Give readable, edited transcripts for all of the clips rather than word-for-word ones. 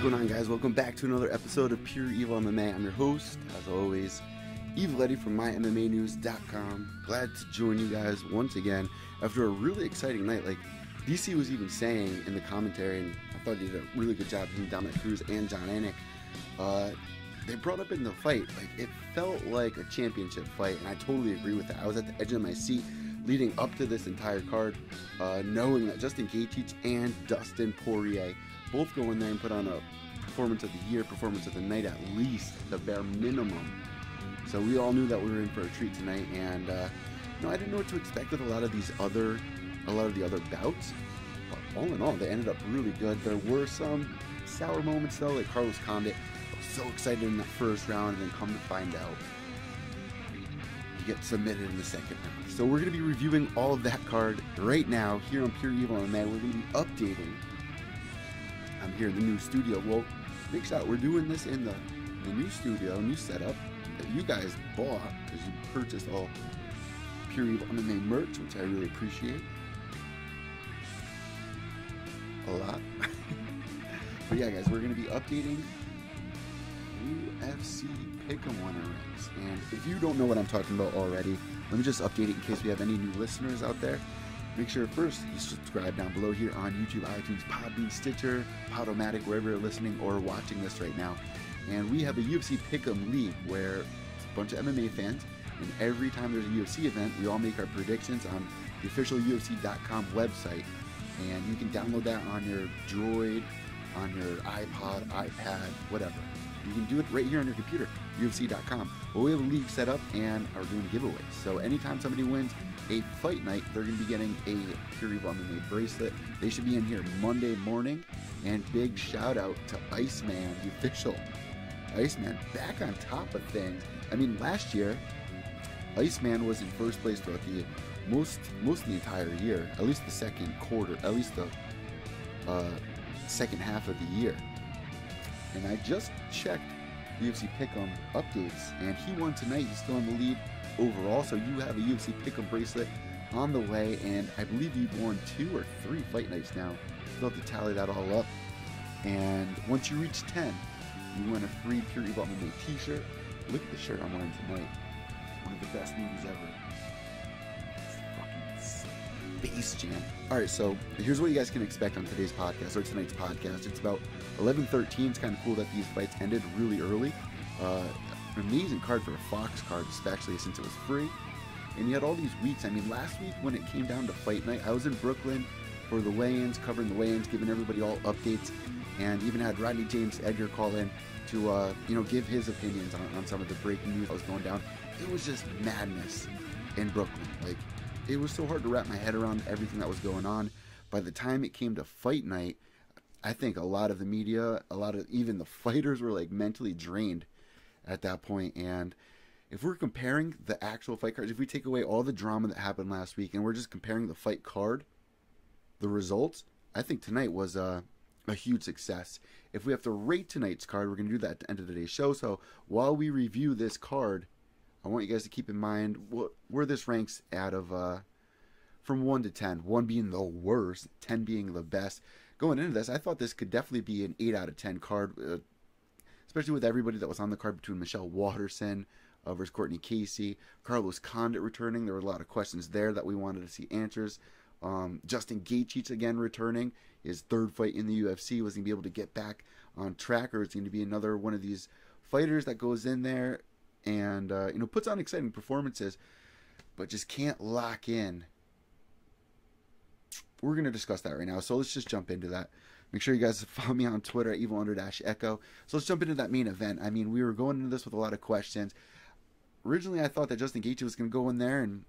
going on, guys? Welcome back to another episode of Pure Evil MMA. I'm your host, as always, Evil Eddie from MyMMAnews.com. Glad to join you guys once again after a really exciting night. Like, DC was even saying in the commentary, and I thought he did a really good job, him, Dominic Cruz, and John Anik. They brought up in the fight, like, it felt like a championship fight, and I totally agree with that. I was at the edge of my seat leading up to this entire card, knowing that Justin Gaethje and Dustin Poirier both go in there and put on a performance of the year, performance of the night, at least the bare minimum. So we all knew that we were in for a treat tonight, and I didn't know what to expect with a lot of the other bouts. But all in all, they ended up really good. There were some sour moments though, like Carlos Condit. I was so excited in that first round, and then come to find out, you get submitted in the second round. So we're going to be reviewing all of that card right now here on Pure Evil MMA. We're going to be updating. I'm here in the new studio. Well, big shout, we're doing this in the new studio, new setup that you guys bought because you purchased all Pure Evil MMA merch, which I really appreciate a lot. But yeah, guys, we're going to be updating UFC Pick'em winner ranks. And if you don't know what I'm talking about already, let me just update it in case we have any new listeners out there. Make sure first you subscribe down below here on YouTube, iTunes, Podbean, Stitcher, Podomatic, wherever you're listening or watching this right now. And we have a UFC Pick'em League where it's a bunch of MMA fans, and every time there's a UFC event, we all make our predictions on the official UFC.com website. And you can download that on your Droid, on your iPod, iPad, whatever. You can do it right here on your computer, UFC.com. Well, we have a league set up and are doing giveaways. So anytime somebody wins a fight night, they're going to be getting a Pure Evil MMA bracelet. They should be in here Monday morning. And big shout out to Iceman, the official Iceman, back on top of things. I mean, last year, Iceman was in first place throughout the most of the entire year, at least the second quarter, at least the second half of the year. And I just checked UFC Pick'em updates, and he won tonight. He's still in the lead overall, so you have a UFC Pick'em bracelet on the way, and I believe you've won 2 or 3 fight nights now. You'll have to tally that all up. And once you reach 10, you win a free Pure Evil MMA t-shirt. Look at the shirt I'm wearing tonight. One of the best movies ever. Base Jam. Alright, so here's what you guys can expect on today's podcast, or tonight's podcast. It's about 11:13. It's kind of cool that these fights ended really early. An amazing card for a Fox card, especially since it was free. And you had all these weeks. I mean, last week when it came down to fight night, I was in Brooklyn for the weigh-ins, covering the weigh-ins, giving everybody all updates, and even had Rodney James Edgar call in to give his opinions on some of the breaking news that was going down. It was just madness in Brooklyn. Like, it was so hard to wrap my head around everything that was going on. By the time it came to fight night, I think a lot of the media, even the fighters were like mentally drained at that point. And if we're comparing the actual fight cards, if we take away all the drama that happened last week and we're just comparing the fight card, the results, I think tonight was a huge success. If we have to rate tonight's card, we're going to do that at the end of today's show. So while we review this card, I want you guys to keep in mind where this ranks out of from 1 to 10. 1 being the worst, 10 being the best. Going into this, I thought this could definitely be an 8 out of 10 card, especially with everybody that was on the card between Michelle Waterson versus Courtney Casey, Carlos Condit returning. There were a lot of questions there that we wanted to see answers. Justin Gaethje again returning, his 3rd fight in the UFC. Was he going to be able to get back on track, or is he going to be another one of these fighters that goes in there and puts on exciting performances, but just can't lock in? We're going to discuss that right now, so let's just jump into that. Make sure you guys follow me on Twitter at evil_echo. So let's jump into that main event. I mean, we were going into this with a lot of questions. Originally, I thought that Justin Gaethje was going to go in there and,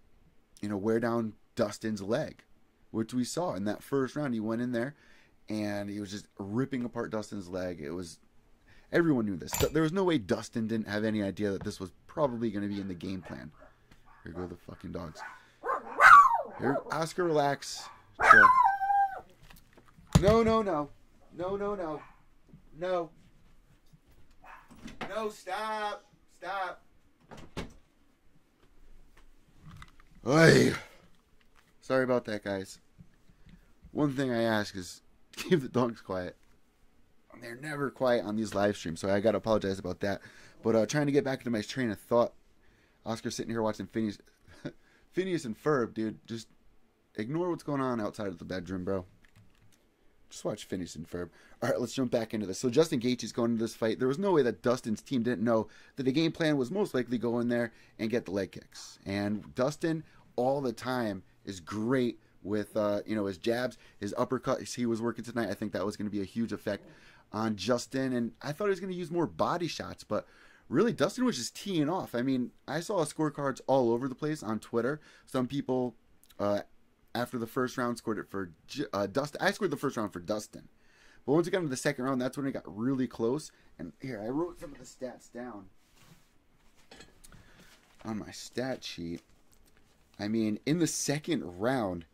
wear down Dustin's leg, which we saw in that first round. He went in there, and he was just ripping apart Dustin's leg. Everyone knew this. There was no way Dustin didn't have any idea that this was probably going to be in the game plan. Here go the fucking dogs. Here, Oscar, relax. So, no. No, stop. Oy. Sorry about that, guys. One thing I ask is keep the dogs quiet. They're never quiet on these live streams, so I got to apologize about that. But trying to get back into my train of thought. Oscar sitting here watching Phineas, Phineas and Ferb, dude. Just ignore what's going on outside of the bedroom, bro. Just watch Phineas and Ferb. All right, let's jump back into this. So Justin Gaethje's going into this fight. There was no way that Dustin's team didn't know that the game plan was most likely go in there and get the leg kicks. And Dustin, all the time, is great with his jabs, his uppercuts he was working tonight. I think that was going to be a huge effect on Justin. And I thought he was going to use more body shots, but really Dustin was just teeing off. I mean, I saw scorecards all over the place on Twitter. Some people... after the first round, scored it for Dustin. I scored the first round for Dustin. But once we got into the second round, that's when it got really close. And here, I wrote some of the stats down on my stat sheet. I mean, in the second round,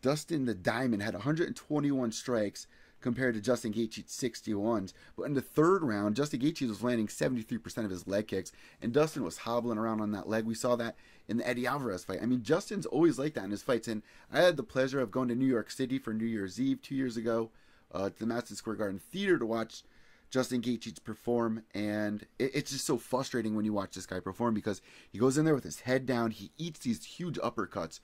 Dustin the Diamond had 121 strikes compared to Justin Gaethje's 61s. But in the third round, Justin Gaethje was landing 73% of his leg kicks, and Dustin was hobbling around on that leg. We saw that in the Eddie Alvarez fight. I mean, Justin's always like that in his fights, and I had the pleasure of going to New York City for New Year's Eve 2 years ago to the Madison Square Garden Theater to watch Justin Gaethje perform, and it's just so frustrating when you watch this guy perform because he goes in there with his head down, he eats these huge uppercuts,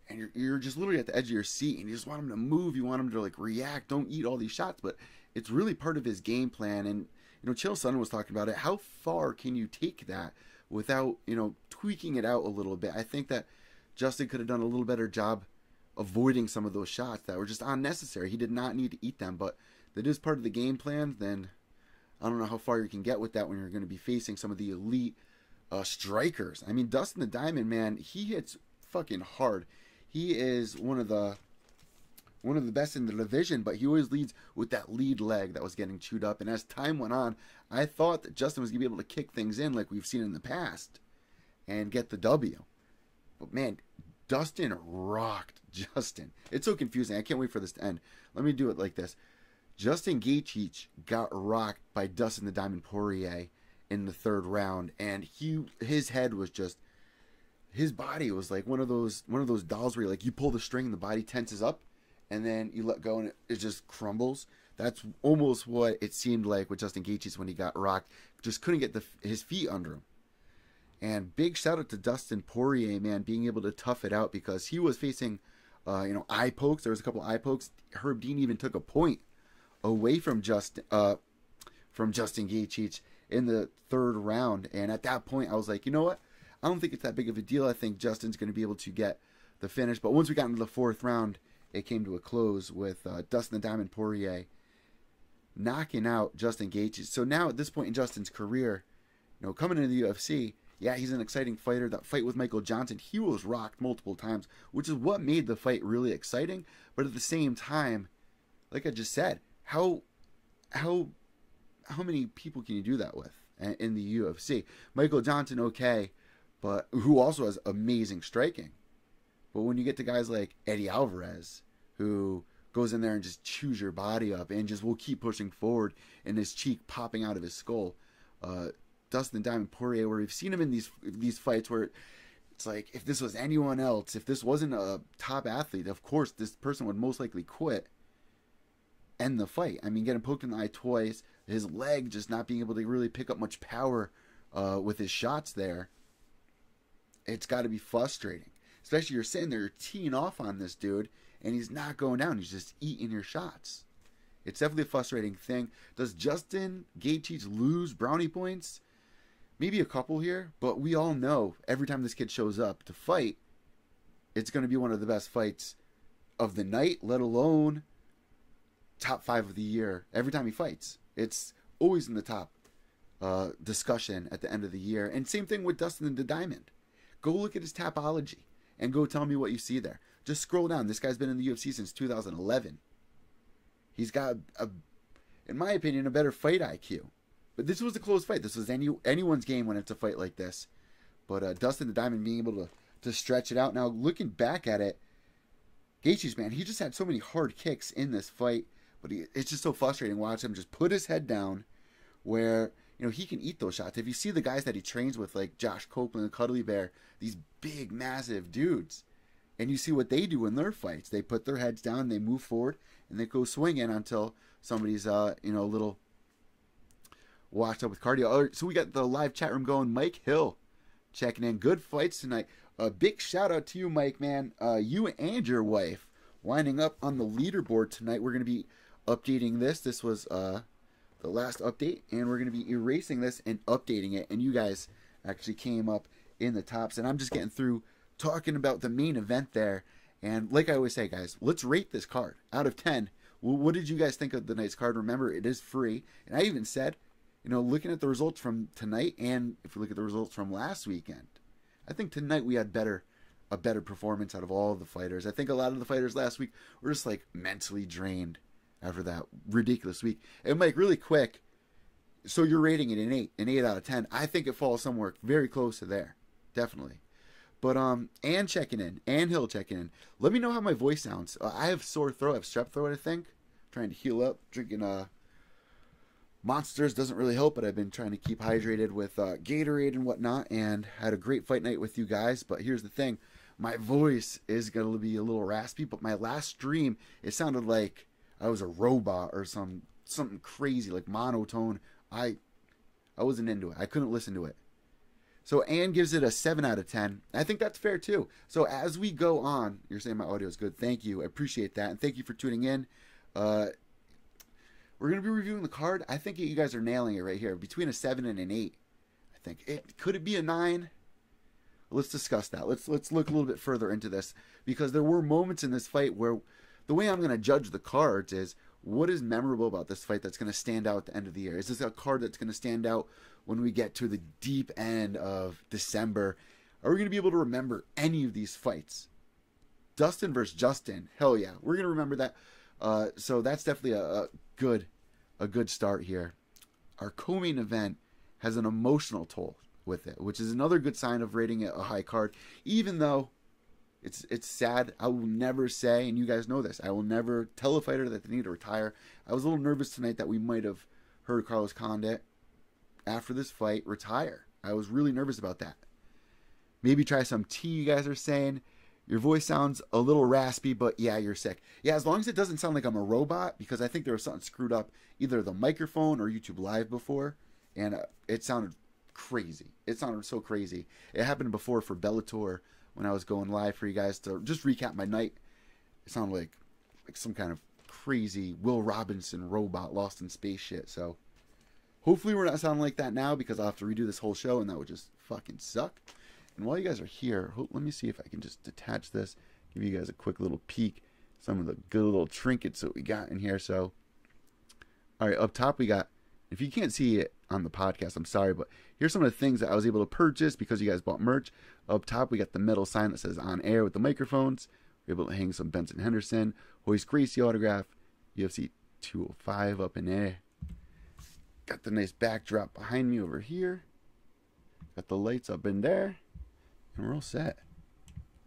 and you're just literally at the edge of your seat, and you just want him to move, you want him to like react, don't eat all these shots, but it's really part of his game plan. And Chael Sonnen was talking about it. How far can you take that without tweaking it out a little bit? I think that Justin could have done a little better job avoiding some of those shots that were just unnecessary. He did not need to eat them, but that is part of the game plan. Then I don't know how far you can get with that when you're going to be facing some of the elite strikers. I mean, Dustin the Diamond, man, he hits fucking hard. He is one of the best in the division, but he always leads with that lead leg that was getting chewed up. And as time went on, I thought that Justin was going to be able to kick things in like we've seen in the past and get the W. But man, Dustin rocked Justin. It's so confusing. I can't wait for this to end. Let me do it like this. Justin Gaethje got rocked by Dustin the Diamond Poirier in the third round, and his head was just... his body was like one of those dolls where you pull the string and the body tenses up, and then you let go and it just crumbles. That's almost what it seemed like with Justin Gaethje when he got rocked. Just couldn't get his feet under him. And big shout out to Dustin Poirier, man, being able to tough it out because he was facing, eye pokes. There was a couple eye pokes. Herb Dean even took a point away from Justin Gaethje in the third round. And at that point, I was like, you know what? I don't think it's that big of a deal. I think Justin's going to be able to get the finish. But once we got into the fourth round, it came to a close with Dustin the Diamond Poirier knocking out Justin Gaethje. So now at this point in Justin's career, coming into the UFC, yeah, he's an exciting fighter. That fight with Michael Johnson, he was rocked multiple times, which is what made the fight really exciting. But at the same time, like I just said, how many people can you do that with in the UFC? Michael Johnson, okay, but who also has amazing striking. But when you get to guys like Eddie Alvarez, who goes in there and just chews your body up and just will keep pushing forward and his cheek popping out of his skull. Dustin Diamond Poirier, where we've seen him in these fights where it's like, if this was anyone else, if this wasn't a top athlete, of course this person would most likely quit, end the fight. I mean, getting poked in the eye twice, his leg just not being able to really pick up much power with his shots there. It's got to be frustrating. Especially you're sitting there, you're teeing off on this dude, and he's not going down. He's just eating your shots. It's definitely a frustrating thing. Does Justin Gaethje lose brownie points? Maybe a couple here, but we all know every time this kid shows up to fight, it's going to be one of the best fights of the night, let alone top 5 of the year. Every time he fights, it's always in the top discussion at the end of the year. And same thing with Dustin the Diamond. Go look at his Tapology and go tell me what you see there. Just scroll down. This guy's been in the UFC since 2011. He's got, in my opinion, a better fight IQ. But this was a close fight. This was anyone's game when it's a fight like this. But Dustin the Diamond being able to stretch it out. Now, looking back at it, Gaethje's, man, he just had so many hard kicks in this fight. But it's just so frustrating watching him just put his head down where, he can eat those shots. If you see the guys that he trains with, like Josh Copeland and Cuddly Bear, these big, massive dudes, And you see what they do in their fights. They put their heads down, they move forward, and they go swinging until somebody's, a little washed up with cardio. So we got the live chat room going. Mike Hill checking in. Good fights tonight. A big shout out to you, Mike, man. You and your wife winding up on the leaderboard tonight. We're going to be updating this. This was the last update, and we're going to be erasing this and updating it. And you guys actually came up in the tops. And I'm just getting through talking about the main event there. And like I always say, guys, let's rate this card out of 10. Well, what did you guys think of the night's card? Remember, it is free. And I even said, looking at the results from tonight, and if we look at the results from last weekend, I think tonight we had a better performance out of all of the fighters. I think a lot of the fighters last week were just like mentally drained after that ridiculous week. And Mike, really quick, so you're rating it an 8 out of 10. I think it falls somewhere very close to there, definitely. But Ann checking in, Ann Hill checking in. Let me know how my voice sounds. I have sore throat, I have strep throat, I think. Trying to heal up, drinking Monsters doesn't really help, but I've been trying to keep hydrated with Gatorade and whatnot, and had a great fight night with you guys. But here's the thing, my voice is going to be a little raspy, but my last stream, it sounded like I was a robot or something crazy, like monotone. I wasn't into it. I couldn't listen to it. So Ann gives it a 7 out of 10. I think that's fair too. So as we go on, you're saying my audio is good. Thank you. I appreciate that. And thank you for tuning in. We're going to be reviewing the card. I think you guys are nailing it right here. Between a 7 and an 8. I think. Could it be a 9? Let's discuss that. Let's look a little bit further into this. Because there were moments in this fight where the way I'm going to judge the cards is what is memorable about this fight that's going to stand out at the end of the year. Is this a card that's going to stand out when we get to the deep end of December? Are we going to be able to remember any of these fights? Dustin versus Justin. Hell yeah. We're going to remember that. So that's definitely a good start here. Our co-main event has an emotional toll with it, which is another good sign of rating it a high card. Even though it's sad, I will never say, and you guys know this, I will never tell a fighter that they need to retire. I was a little nervous tonight that we might have heard Carlos Condit after this fight retire. I was really nervous about that. Maybe try some tea, you guys are saying. Your voice sounds a little raspy, but yeah, you're sick. Yeah, as long as it doesn't sound like I'm a robot, because I think there was something screwed up, either the microphone or YouTube Live before, and it sounded crazy. It sounded so crazy. It happened before for Bellator when I was going live for you guys to just recap my night. It sounded like some kind of crazy Will Robinson robot lost in space shit. So hopefully we're not sounding like that now, because I'll have to redo this whole show, and that would just fucking suck. And while you guys are here, let me see if I can just detach this, give you guys a quick little peek, some of the good little trinkets that we got in here. So, all right, up top we got, if you can't see it on the podcast, I'm sorry, but here's some of the things that I was able to purchase because you guys bought merch. Up top we got the metal sign that says on air with the microphones. We're able to hang some Benson Henderson, Royce Gracie autograph, UFC 205 up in there. Got the nice backdrop behind me over here. Got the lights up in there. And we're all set.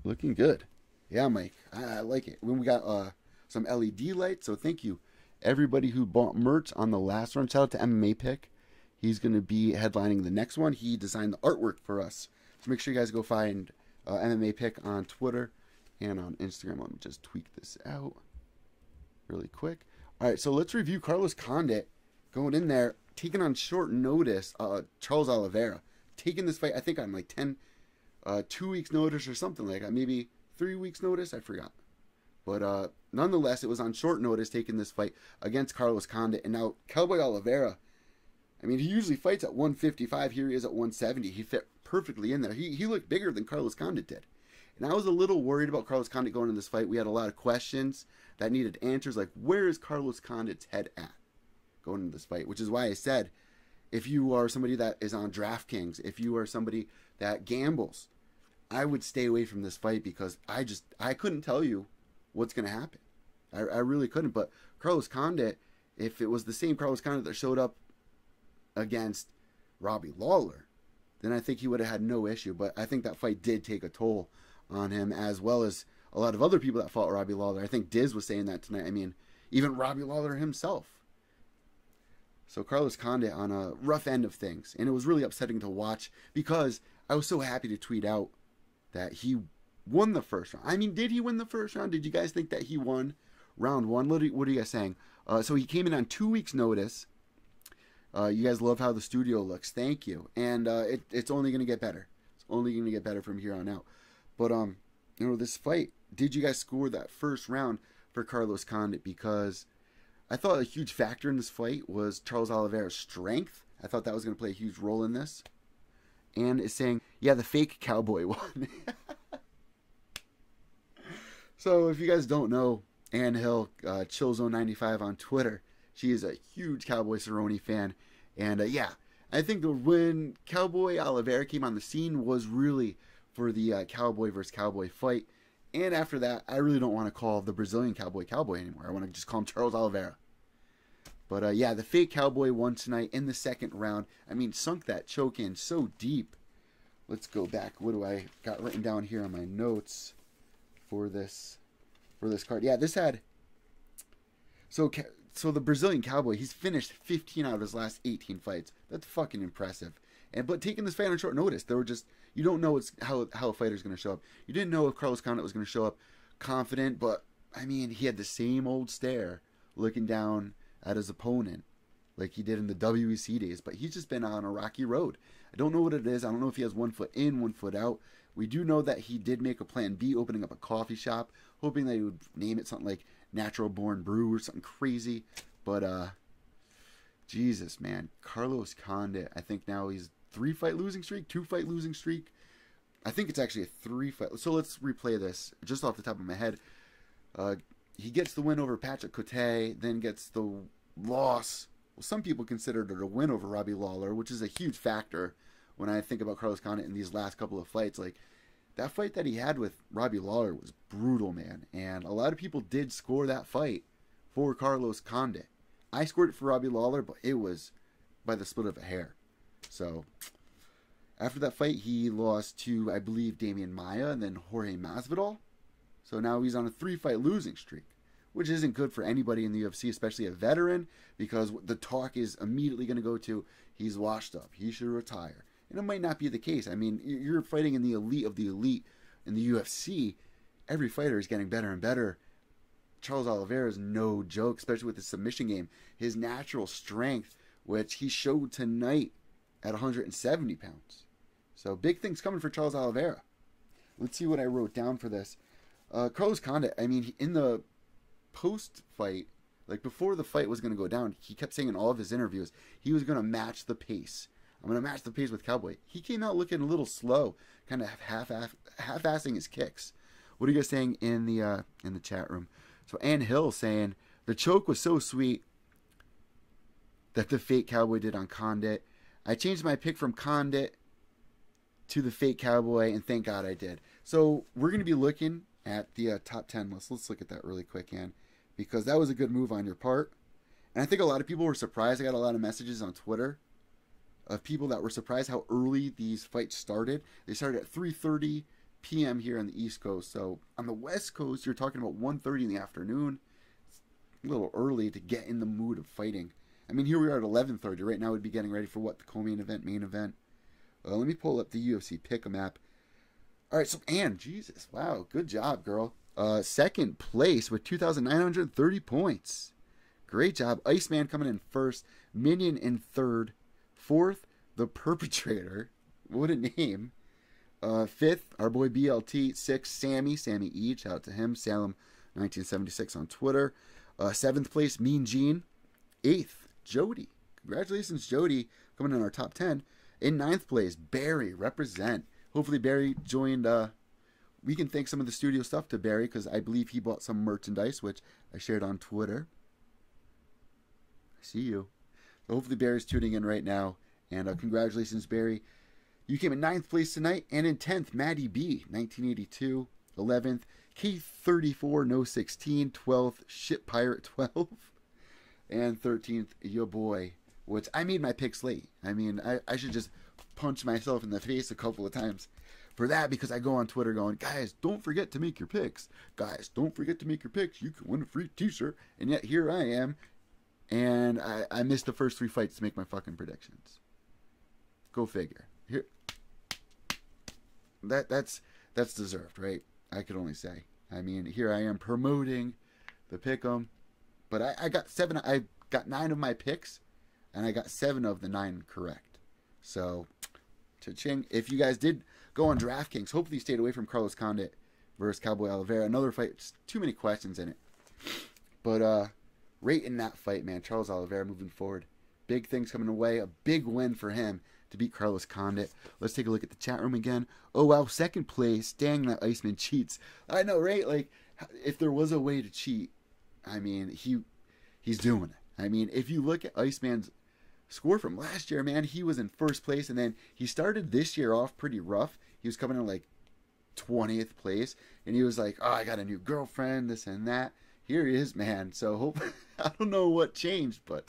Looking good. Yeah, Mike. I like it. When we got some LED lights, so thank you everybody who bought merch on the last one. Shout out to MMA Pick. He's going to be headlining the next one. He designed the artwork for us. So make sure you guys go find MMA Pick on Twitter and on Instagram. Let me just tweak this out really quick. All right, so let's review Carlos Condit going in there, taking on short notice Charles Oliveira. Taking this fight, I think, on like 2 weeks notice or something like that. Maybe 3 weeks notice. I forgot. But nonetheless, it was on short notice taking this fight against Carlos Condit. And now Cowboy Oliveira, I mean, he usually fights at 155. Here he is at 170. He fit perfectly in there. He looked bigger than Carlos Condit did. And I was a little worried about Carlos Condit going in this fight. We had a lot of questions that needed answers. Like, where is Carlos Condit's head at going into this fight? Which is why I said, if you are somebody that is on DraftKings, if you are somebody that gambles, I would stay away from this fight, because I couldn't tell you what's going to happen. I really couldn't. But Carlos Condit, if it was the same Carlos Condit that showed up against Robbie Lawler, then I think he would have had no issue. But I think that fight did take a toll on him, as well as a lot of other people that fought Robbie Lawler. I think Diz was saying that tonight. I mean, even Robbie Lawler himself. So Carlos Condit on a rough end of things. And it was really upsetting to watch, because I was so happy to tweet out that he won the first round. I mean, did he win the first round? Did you guys think that he won round one? What are you guys saying? So he came in on 2 weeks' notice. You guys love how the studio looks. Thank you. And it's only going to get better. It's only going to get better from here on out. But, this fight, did you guys score that first round for Carlos Condit? Because I thought a huge factor in this fight was Charles Oliveira's strength. I thought that was going to play a huge role in this. And it's saying, yeah, the fake cowboy won. So if you guys don't know, Ann Hill, Chillzone95 on Twitter, she is a huge Cowboy Cerrone fan. And yeah, I think when Cowboy Oliveira came on the scene was really for the Cowboy versus Cowboy fight. And after that, I really don't want to call the Brazilian Cowboy Cowboy anymore. I want to just call him Charles Oliveira. But yeah, the fake Cowboy won tonight in the second round. I mean, sunk that choke in so deep. Let's go back. What do I got written down here on my notes for this card? Yeah, this had... So the Brazilian Cowboy, he's finished 15 out of his last 18 fights. That's fucking impressive. But taking this fight on short notice, they were just... You don't know how a fighter's going to show up. You didn't know if Carlos Condit was going to show up confident, but, I mean, he had the same old stare looking down at his opponent like he did in the WEC days. But he's just been on a rocky road. I don't know what it is. I don't know if he has 1 foot in, 1 foot out. We do know that he did make a plan B, opening up a coffee shop, hoping that he would name it something like Natural Born Brew or something crazy. But, Jesus, man. Carlos Condit, I think now he's 3-fight losing streak, 2-fight losing streak. I think it's actually a 3-fight. So let's replay this just off the top of my head. He gets the win over Patrick Cote, then gets the loss. Well, some people consider it a win over Robbie Lawler, which is a huge factor when I think about Carlos Condit in these last couple of fights. Like, that fight that he had with Robbie Lawler was brutal, man. And a lot of people did score that fight for Carlos Condit. I scored it for Robbie Lawler, but it was by the split of a hair. So, after that fight, he lost to, I believe, Damian Maia and then Jorge Masvidal. So now he's on a 3-fight losing streak, which isn't good for anybody in the UFC, especially a veteran, because the talk is immediately going to go to, he's washed up, he should retire. And it might not be the case. I mean, you're fighting in the elite of the elite in the UFC. Every fighter is getting better and better. Charles Oliveira is no joke, especially with his submission game. His natural strength, which he showed tonight at 170 pounds. So big things coming for Charles Oliveira. Let's see what I wrote down for this. Carlos Condit, I mean, in the post-fight, like before the fight was going to go down, he kept saying in all of his interviews, he was going to match the pace. I'm going to match the pace with Cowboy. He came out looking a little slow, kind of half-assing his kicks. What are you guys saying in the chat room? So Ann Hill saying, the choke was so sweet that the fake Cowboy did on Condit. I changed my pick from Condit to the fake Cowboy, and thank God I did. So we're going to be looking at the top 10 list. Let's look at that really quick, Ann, because that was a good move on your part. And I think a lot of people were surprised. I got a lot of messages on Twitter of people that were surprised how early these fights started. They started at 3:30 p.m. here on the East Coast. So on the West Coast, you're talking about 1:30 in the afternoon. It's a little early to get in the mood of fighting. I mean, here we are at 11:30. Right now, we'd be getting ready for what? The co-main event, main event. Let me pull up the UFC Pick-a Map. All right, so Ann, Jesus, wow, good job, girl. Second place with 2,930 points. Great job. Iceman coming in first. Minion in third. Fourth, The Perpetrator. What a name. Fifth, our boy BLT. Sixth, Sammy E. Shout out to him. Salem1976 on Twitter. Seventh place, Mean Gene. Eighth, Jody. Congratulations, Jody, coming in our top 10. In ninth place, Barry, represent. Hopefully Barry joined. We can thank some of the studio stuff to Barry, because I believe he bought some merchandise, which I shared on Twitter. I see you. So hopefully Barry's tuning in right now. And congratulations, Barry. You came in 9th place tonight. And in 10th, Maddie B, 1982. 11th, K34, No 16. 12th, Shit Pirate 12. And 13th, your boy, which I made my picks late. I mean, I should just punch myself in the face a couple of times for that, because I go on Twitter going, guys, don't forget to make your picks. Guys, don't forget to make your picks. You can win a free t-shirt. And yet here I am. And I missed the first 3 fights to make my fucking predictions. Go figure. Here, that's deserved, right? I could only say. I mean, here I am promoting the pick'em, but I got 7. I got 9 of my picks, and I got 7 of the 9 correct. So, cha-ching. If you guys did go on DraftKings, hopefully you stayed away from Carlos Condit versus Cowboy Oliveira. Another fight, just too many questions in it. But right in that fight, man, Charles Oliveira moving forward. Big things coming away. A big win for him to beat Carlos Condit. Let's take a look at the chat room again. Oh, wow, second place. Dang, that Iceman cheats. I know, right? Like, if there was a way to cheat, I mean, he's doing it. I mean, if you look at Iceman's score from last year, man, he was in first place, and then he started this year off pretty rough. He was coming in like 20th place, and he was like, oh, I got a new girlfriend, this and that. Here he is, man. So I don't know what changed, but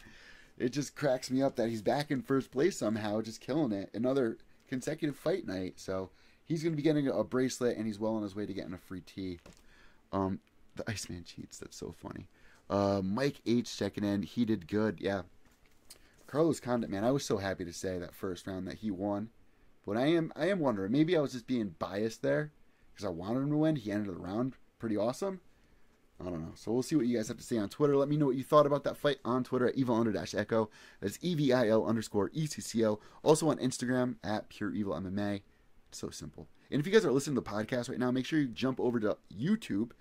it just cracks me up that he's back in first place somehow, just killing it. Another consecutive fight night. So he's going to be getting a bracelet, and he's well on his way to getting a free tee. The Iceman cheats. That's so funny. Mike H checking in. He did good. Yeah. Carlos Condit, man, I was so happy to say that first round that he won. But I am wondering, maybe I was just being biased there because I wanted him to win. He ended the round pretty awesome. I don't know. So we'll see what you guys have to say on Twitter. Let me know what you thought about that fight on Twitter at evil_echo. That's EVIL_ECCO. Also on Instagram at Pure Evil MMA. It's so simple. And if you guys are listening to the podcast right now, make sure you jump over to YouTube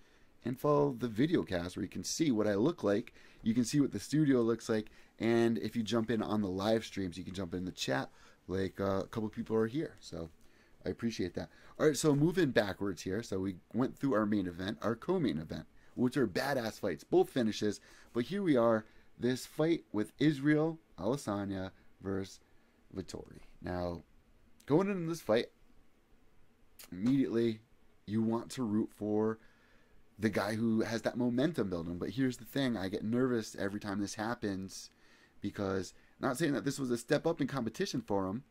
and follow the video cast where you can see what I look like. You can see what the studio looks like. And if you jump in on the live streams, you can jump in the chat like a couple of people are here. So I appreciate that. All right, so moving backwards here. So we went through our main event, our co-main event, which are badass fights, both finishes. But here we are, this fight with Israel Adesanya versus Vettori. Now, going into this fight, immediately you want to root for the guy who has that momentum building. But here's the thing, I get nervous every time this happens because, not saying that this was a step up in competition for him,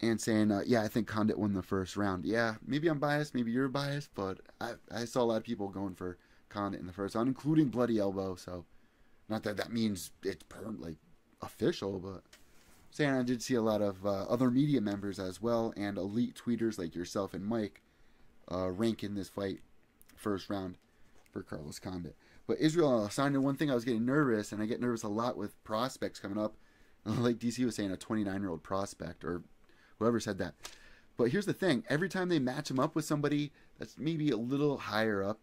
and saying, yeah, I think Condit won the first round. Yeah, maybe I'm biased, maybe you're biased, but I saw a lot of people going for Condit in the first round, including Bloody Elbow, so not that that means it's like official, but saying I did see a lot of other media members as well, and elite tweeters like yourself and Mike ranking this fight first round for Carlos Condit. But Israel Adesanya, one thing I was getting nervous, and I get nervous a lot with prospects coming up, like DC was saying, a 29-year-old prospect, or whoever said that. But here's the thing. Every time they match him up with somebody that's maybe a little higher up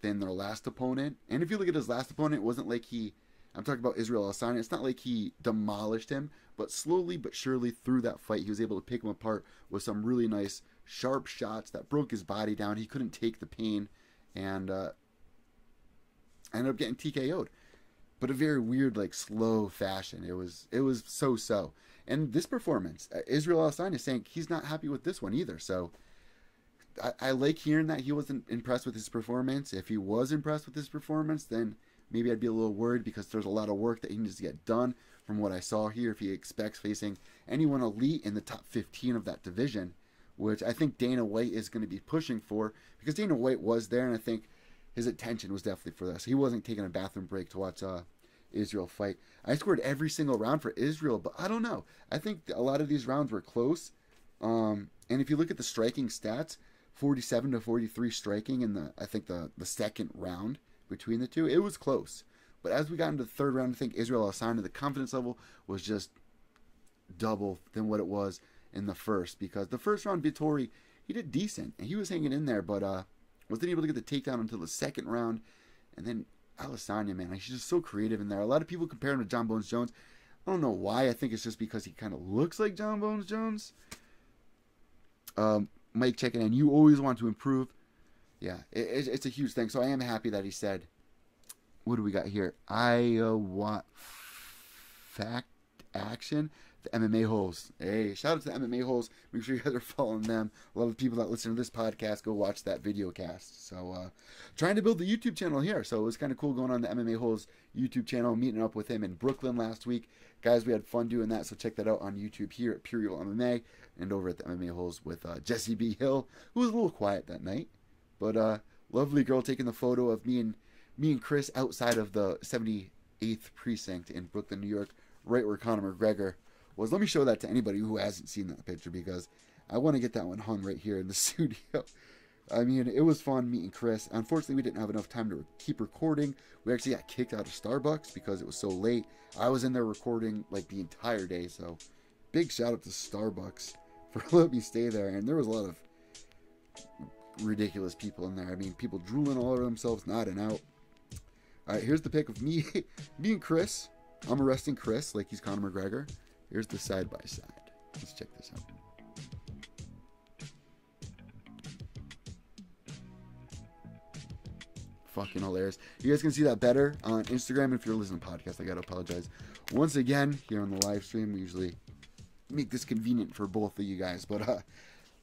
than their last opponent. And if you look at his last opponent, it wasn't like I'm talking about Israel Adesanya. It's not like he demolished him. But slowly but surely through that fight, he was able to pick him apart with some really nice, sharp shots that broke his body down. He couldn't take the pain. And ended up getting TKO'd. But a very weird, like, slow fashion. It was so-so. And this performance, Israel Adesanya is saying he's not happy with this one either. So I like hearing that he wasn't impressed with his performance. If he was impressed with his performance, then maybe I'd be a little worried because there's a lot of work that he needs to get done from what I saw here. If he expects facing anyone elite in the top 15 of that division, which I think Dana White is going to be pushing for, because Dana White was there, and I think his attention was definitely for this. He wasn't taking a bathroom break to watch Israel fight. I scored every single round for Israel, but I don't know. I think a lot of these rounds were close. And if you look at the striking stats, 47-43 striking in the second round between the two, it was close. But as we got into the third round, I think Israel Adesanya, the confidence level was just double than what it was in the first, because the first round, Vettori, he did decent and he was hanging in there, but wasn't able to get the takedown until the second round. And then Adesanya, man, he's just so creative in there. A lot of people compare him to John Bones Jones. I don't know why. I think it's just because he kind of looks like John Bones Jones. Mike checking in. You always want to improve. Yeah, it's a huge thing. So I am happy that he said, what do we got here? I want fact action. The MMA holes. Hey, shout out to the MMA holes. Make sure you guys are following them. A lot of people that listen to this podcast go watch that video cast. So, trying to build the YouTube channel here. So it was kind of cool going on the MMA holes YouTube channel, meeting up with him in Brooklyn last week. Guys, we had fun doing that. So check that out on YouTube here at Pure Evil MMA and over at the MMA holes with Jesse B. Hill, who was a little quiet that night. But lovely girl taking the photo of me and Chris outside of the 78th precinct in Brooklyn, New York, right where Conor McGregor was. Let me show that to anybody who hasn't seen that picture, because I want to get that one hung right here in the studio. I mean, it was fun meeting Chris. Unfortunately, we didn't have enough time to keep recording. We actually got kicked out of Starbucks because it was so late. I was in there recording like the entire day, so big shout out to Starbucks for letting me stay there. And there was a lot of ridiculous people in there. I mean, people drooling all over themselves, nodding out. All right, here's the pic of me, me and Chris. I'm arresting Chris like he's Conor McGregor. Here's the side by side. Let's check this out. Fucking hilarious. You guys can see that better on Instagram. If you're listening to podcasts, I gotta apologize once again here on the live stream. We usually make this convenient for both of you guys, but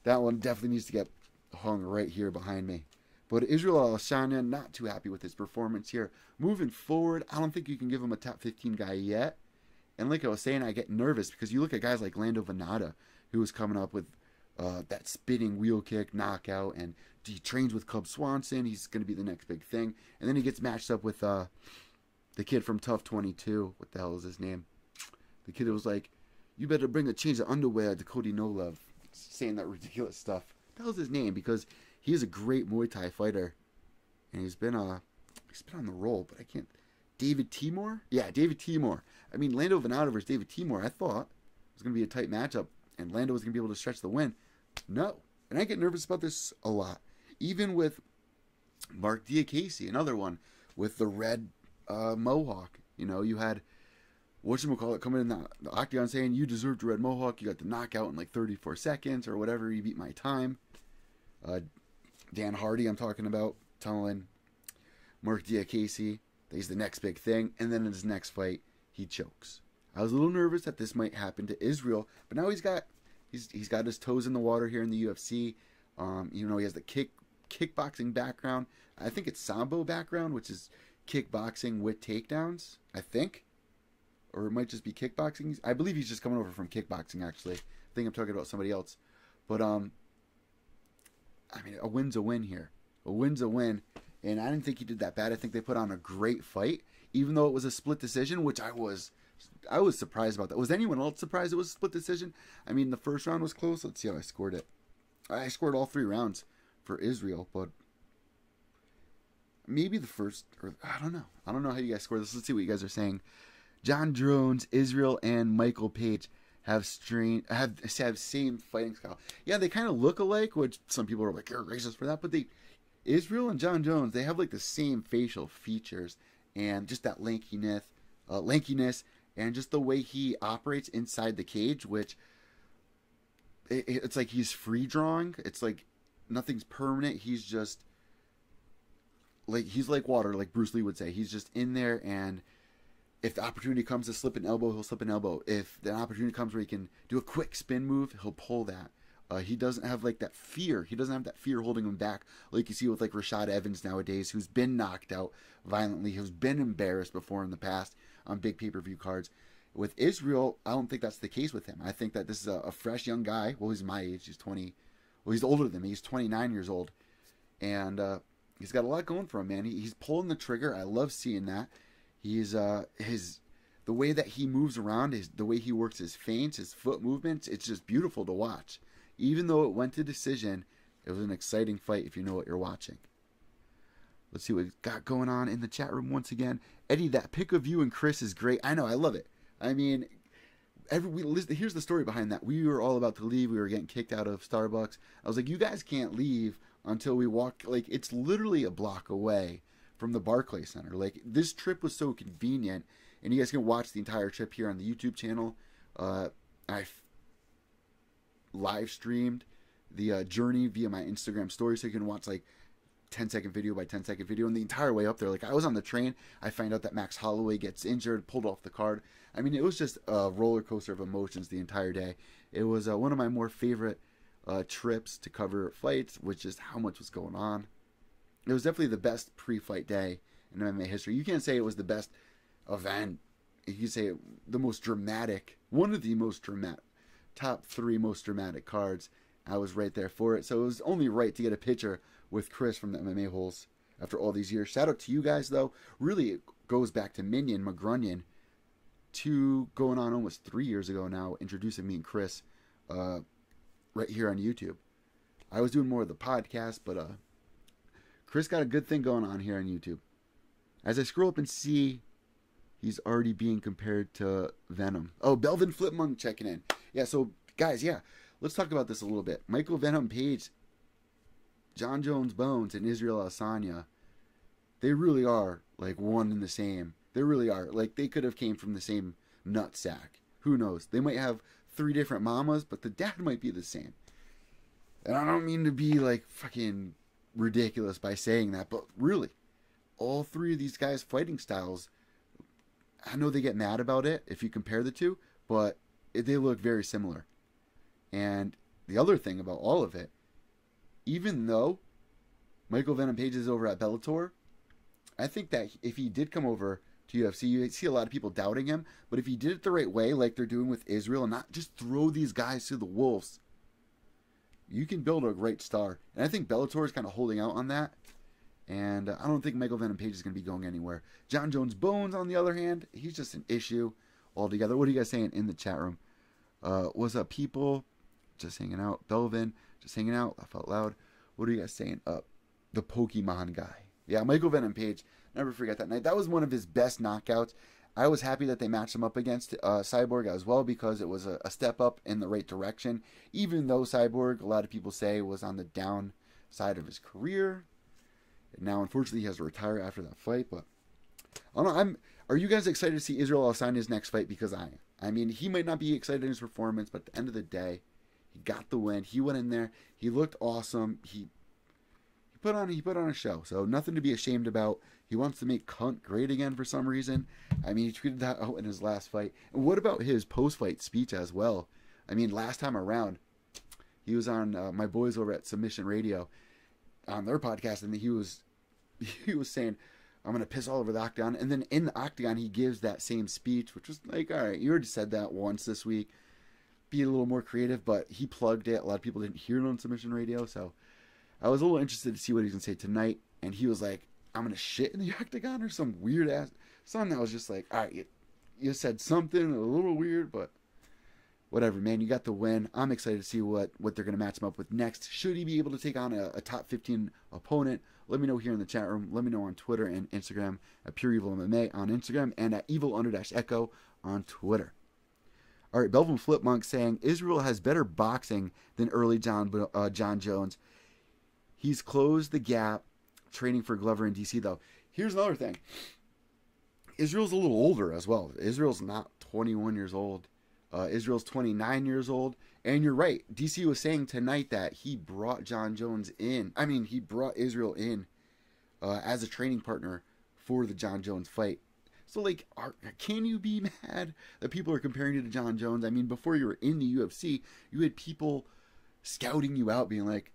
that one definitely needs to get hung right here behind me. But Israel Adesanya, not too happy with his performance here. Moving forward, I don't think you can give him a top 15 guy yet. And like I was saying, I get nervous because you look at guys like Lando Venata, who was coming up with that spinning wheel kick knockout, and he trains with Cub Swanson. He's going to be the next big thing. And then he gets matched up with the kid from Tough 22. What the hell is his name? The kid that was like, you better bring a change of underwear to Cody No Love. Saying that ridiculous stuff. What the hell is his name? Because he is a great Muay Thai fighter. And he's been on the roll, but I can't. David Timur? Yeah, David Timur. I mean, Lando Venata versus David Timur, I thought it was going to be a tight matchup, and Lando was going to be able to stretch the win. No. And I get nervous about this a lot. Even with Mark Diakese, another one, with the red mohawk. You know, you had, whatchamacallit, coming in the octagon saying, you deserved a red mohawk. You got the knockout in like 34 seconds or whatever. You beat my time. Dan Hardy, I'm talking about, telling Mark Diakese that he's the next big thing. And then in his next fight, he chokes. I was a little nervous that this might happen to Israel, but now he's got his toes in the water here in the UFC. You know, he has the kickboxing background. I think it's Sambo background, which is kickboxing with takedowns, I think. Or it might just be kickboxing. I believe he's just coming over from kickboxing, actually. I think I'm talking about somebody else. But, I mean, a win's a win here. A win's a win. And I didn't think he did that bad. I think they put on a great fight, even though it was a split decision, which I was surprised about that. Was anyone else surprised it was a split decision? I mean, the first round was close. Let's see how I scored it. I scored all 3 rounds for Israel, but maybe the first, or I don't know. I don't know how you guys score this. Let's see what you guys are saying. John Jones, Israel, and Michael Page have same fighting style. Yeah, they kind of look alike, which some people are like, you're racist for that, but Israel and John Jones, they have like the same facial features and just that lankiness, and just the way he operates inside the cage, which it's like he's free drawing. It's like nothing's permanent. He's just like, he's like water, like Bruce Lee would say. He's just in there, and if the opportunity comes to slip an elbow, he'll slip an elbow. If the opportunity comes where he can do a quick spin move, he'll pull that. He doesn't have like that fear. He doesn't have that fear holding him back like you see with like Rashad Evans nowadays, who's been knocked out violently, who's been embarrassed before in the past on big pay-per-view cards. With Israel, I don't think that's the case with him. I think that this is a fresh young guy. Well, he's my age. He's 20. Well, he's older than me. He's 29 years old. And he's got a lot going for him, man. He's pulling the trigger. I love seeing that. He's the way that he moves around, the way he works his feints, his foot movements, it's just beautiful to watch. Even though it went to decision, it was an exciting fight if you know what you're watching. Let's see what we've got going on in the chat room once again. Eddie, that pic of you and Chris is great. I know, I love it. I mean, here's the story behind that. We were all about to leave. We were getting kicked out of Starbucks. I was like, you guys can't leave until we walk. Like, it's literally a block away from the Barclays Center. Like, this trip was so convenient. And you guys can watch the entire trip here on the YouTube channel. I live streamed the journey via my Instagram story, so you can watch like 10-second video by 10-second video. And the entire way up there, like, I was on the train, I find out that Max Holloway gets injured, pulled off the card. I mean, it was just a roller coaster of emotions the entire day. It was one of my more favorite trips to cover fights, which is how much was going on. It was definitely the best pre-fight day in MMA history. You can't say it was the best event. You can say the most dramatic, one of the most dramatic, top 3 most dramatic cards. I was right there for it. So it was only right to get a picture with Chris from the MMA Holes after all these years. Shout out to you guys, though. Really, it goes back to Minion McGrunion, going on almost 3 years ago now, introducing me and Chris right here on YouTube. I was doing more of the podcast, but Chris got a good thing going on here on YouTube. As I scroll up and see, he's already being compared to Venom. Oh, Belvin Flipmunk checking in. Yeah, so guys, yeah, let's talk about this a little bit. Michael Venom Page, John Jones Bones, and Israel Adesanya, they really are like one and the same. They really are. Like, they could have came from the same nut sack. Who knows? They might have 3 different mamas, but the dad might be the same. And I don't mean to be like fucking ridiculous by saying that, but really, all 3 of these guys' fighting styles, I know they get mad about it if you compare the two, but they look very similar. And the other thing about all of it, even though Michael Venom Page is over at Bellator, I think that if he did come over to UFC, you see a lot of people doubting him, but if he did it the right way, like they're doing with Israel, and not just throw these guys to the wolves, you can build a great star. And I think Bellator is kind of holding out on that. And I don't think Michael Venom Page is going to be going anywhere. John Jones Bones, on the other hand, he's just an issue altogether. What are you guys saying in the chat room? What's up, people? Just hanging out. Belvin, just hanging out. Laugh out loud. What are you guys saying? The Pokemon guy. Yeah, Michael Venom Page. Never forget that night. That was one of his best knockouts. I was happy that they matched him up against Cyborg as well, because it was a step up in the right direction. Even though Cyborg, a lot of people say, was on the down side of his career. And now, unfortunately, he has to retire after that fight. But I don't know. Are you guys excited to see Israel Adesanya's next fight? Because I am. I mean, he might not be excited in his performance, but at the end of the day, he got the win. He went in there. He looked awesome. He put on a show. So nothing to be ashamed about. He wants to make Cunt great again for some reason. I mean, he tweeted that out in his last fight. And what about his post-fight speech as well? I mean, last time around, he was on my boys over at Submission Radio on their podcast, and he was saying, I'm going to piss all over the octagon. And then in the octagon, he gives that same speech, which was like, all right, you already said that once this week. Be a little more creative, but he plugged it. A lot of people didn't hear it on Submission Radio, so I was a little interested to see what he's going to say tonight. And he was like, I'm going to shit in the octagon, or some weird ass something that was just like, all right, you said something a little weird, but whatever, man. You got the win. I'm excited to see what they're going to match him up with next. Should he be able to take on a top 15 opponent? Let me know here in the chat room. Let me know on Twitter and Instagram at Pure Evil MMA on Instagram, and at Evil_Echo on Twitter. All right, Belvin Flipmunk saying Israel has better boxing than early John Jones. He's closed the gap training for Glover in DC, though. Here's another thing. Israel's a little older as well. Israel's not 21 years old. Israel's 29 years old. And you're right. DC was saying tonight that he brought John Jones in. I mean, he brought Israel in as a training partner for the John Jones fight. So, like, can you be mad that people are comparing you to John Jones? I mean, before you were in the UFC, you had people scouting you out, being like,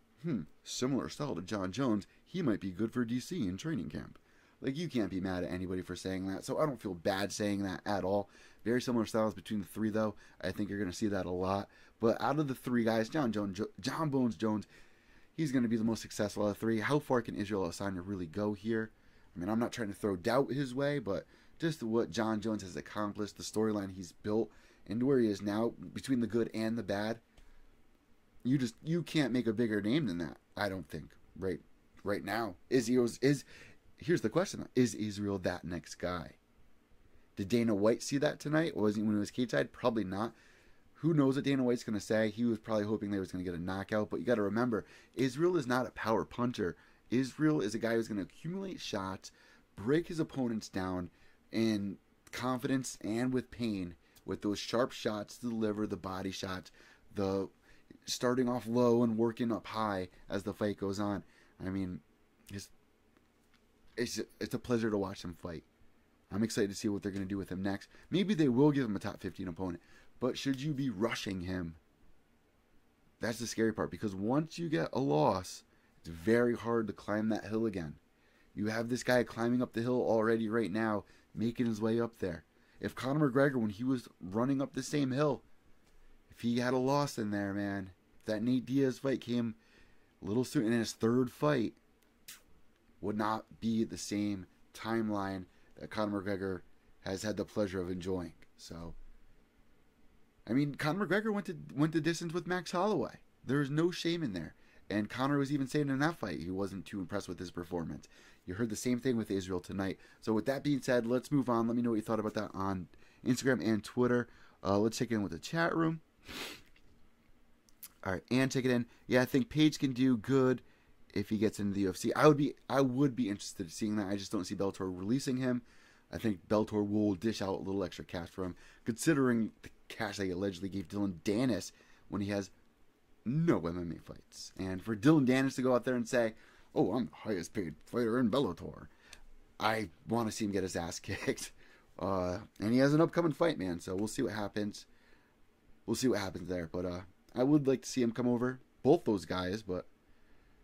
similar style to John Jones. He might be good for DC in training camp. Like, you can't be mad at anybody for saying that. So I don't feel bad saying that at all. Very similar styles between the 3, though. I think you're going to see that a lot. But out of the 3 guys, John Bones Jones, he's going to be the most successful out of 3. How far can Israel Adesanya really go here? I mean, I'm not trying to throw doubt his way, but just what John Jones has accomplished, the storyline he's built, and where he is now, between the good and the bad, you can't make a bigger name than that, I don't think, right now. Here's the question: is Israel that next guy? Did Dana White see that tonight? Or was he when he was cage-side? Probably not. Who knows what Dana White's going to say? He was probably hoping they was going to get a knockout. But you got to remember, Israel is not a power puncher. Israel is a guy who's going to accumulate shots, break his opponents down in confidence and with pain, with those sharp shots to deliver, the body shots, the starting off low and working up high as the fight goes on. I mean, it's a pleasure to watch him fight. I'm excited to see what they're going to do with him next. Maybe they will give him a top 15 opponent. But should you be rushing him? That's the scary part. Because once you get a loss, it's very hard to climb that hill again. You have this guy climbing up the hill already right now, making his way up there. If Conor McGregor, when he was running up the same hill, if he had a loss in there, man, if that Nate Diaz fight came a little soon in his 3rd fight, would not be the same timeline that Conor McGregor has had the pleasure of enjoying. So, I mean, Conor McGregor went the distance with Max Holloway. There's no shame in there. And Conor was even saying in that fight he wasn't too impressed with his performance. You heard the same thing with Israel tonight. So with that being said, let's move on. Let me know what you thought about that on Instagram and Twitter. Let's check in with the chat room. All right, and check it in. Yeah, I think Paige can do good if he gets into the UFC. I would be interested in seeing that. I just don't see Bellator releasing him. I think Bellator will dish out a little extra cash for him, considering the cash they allegedly gave Dylan Dennis when he has no MMA fights. And for Dylan Dennis to go out there and say, "Oh, I'm the highest paid fighter in Bellator," I want to see him get his ass kicked. And he has an upcoming fight, man. So we'll see what happens. We'll see what happens there. But I would like to see him come over, both those guys. But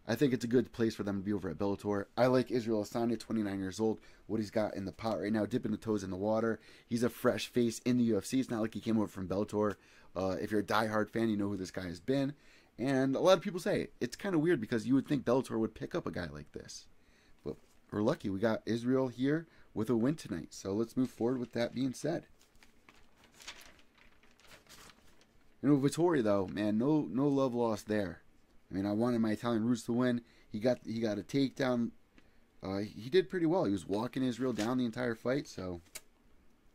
I think it's a good place for them to be over at Bellator. I like Israel Adesanya, 29 years old. What he's got in the pot right now, dipping the toes in the water. He's a fresh face in the UFC. It's not like he came over from Bellator. If you're a diehard fan, you know who this guy has been. And a lot of people say it's kind of weird because you would think Bellator would pick up a guy like this. But we're lucky. We got Israel here with a win tonight. So let's move forward with that being said. You know, Vittori, though, man, no love lost there. I mean, I wanted my Italian Roots to win. He got a takedown. He did pretty well. He was walking Israel down the entire fight, so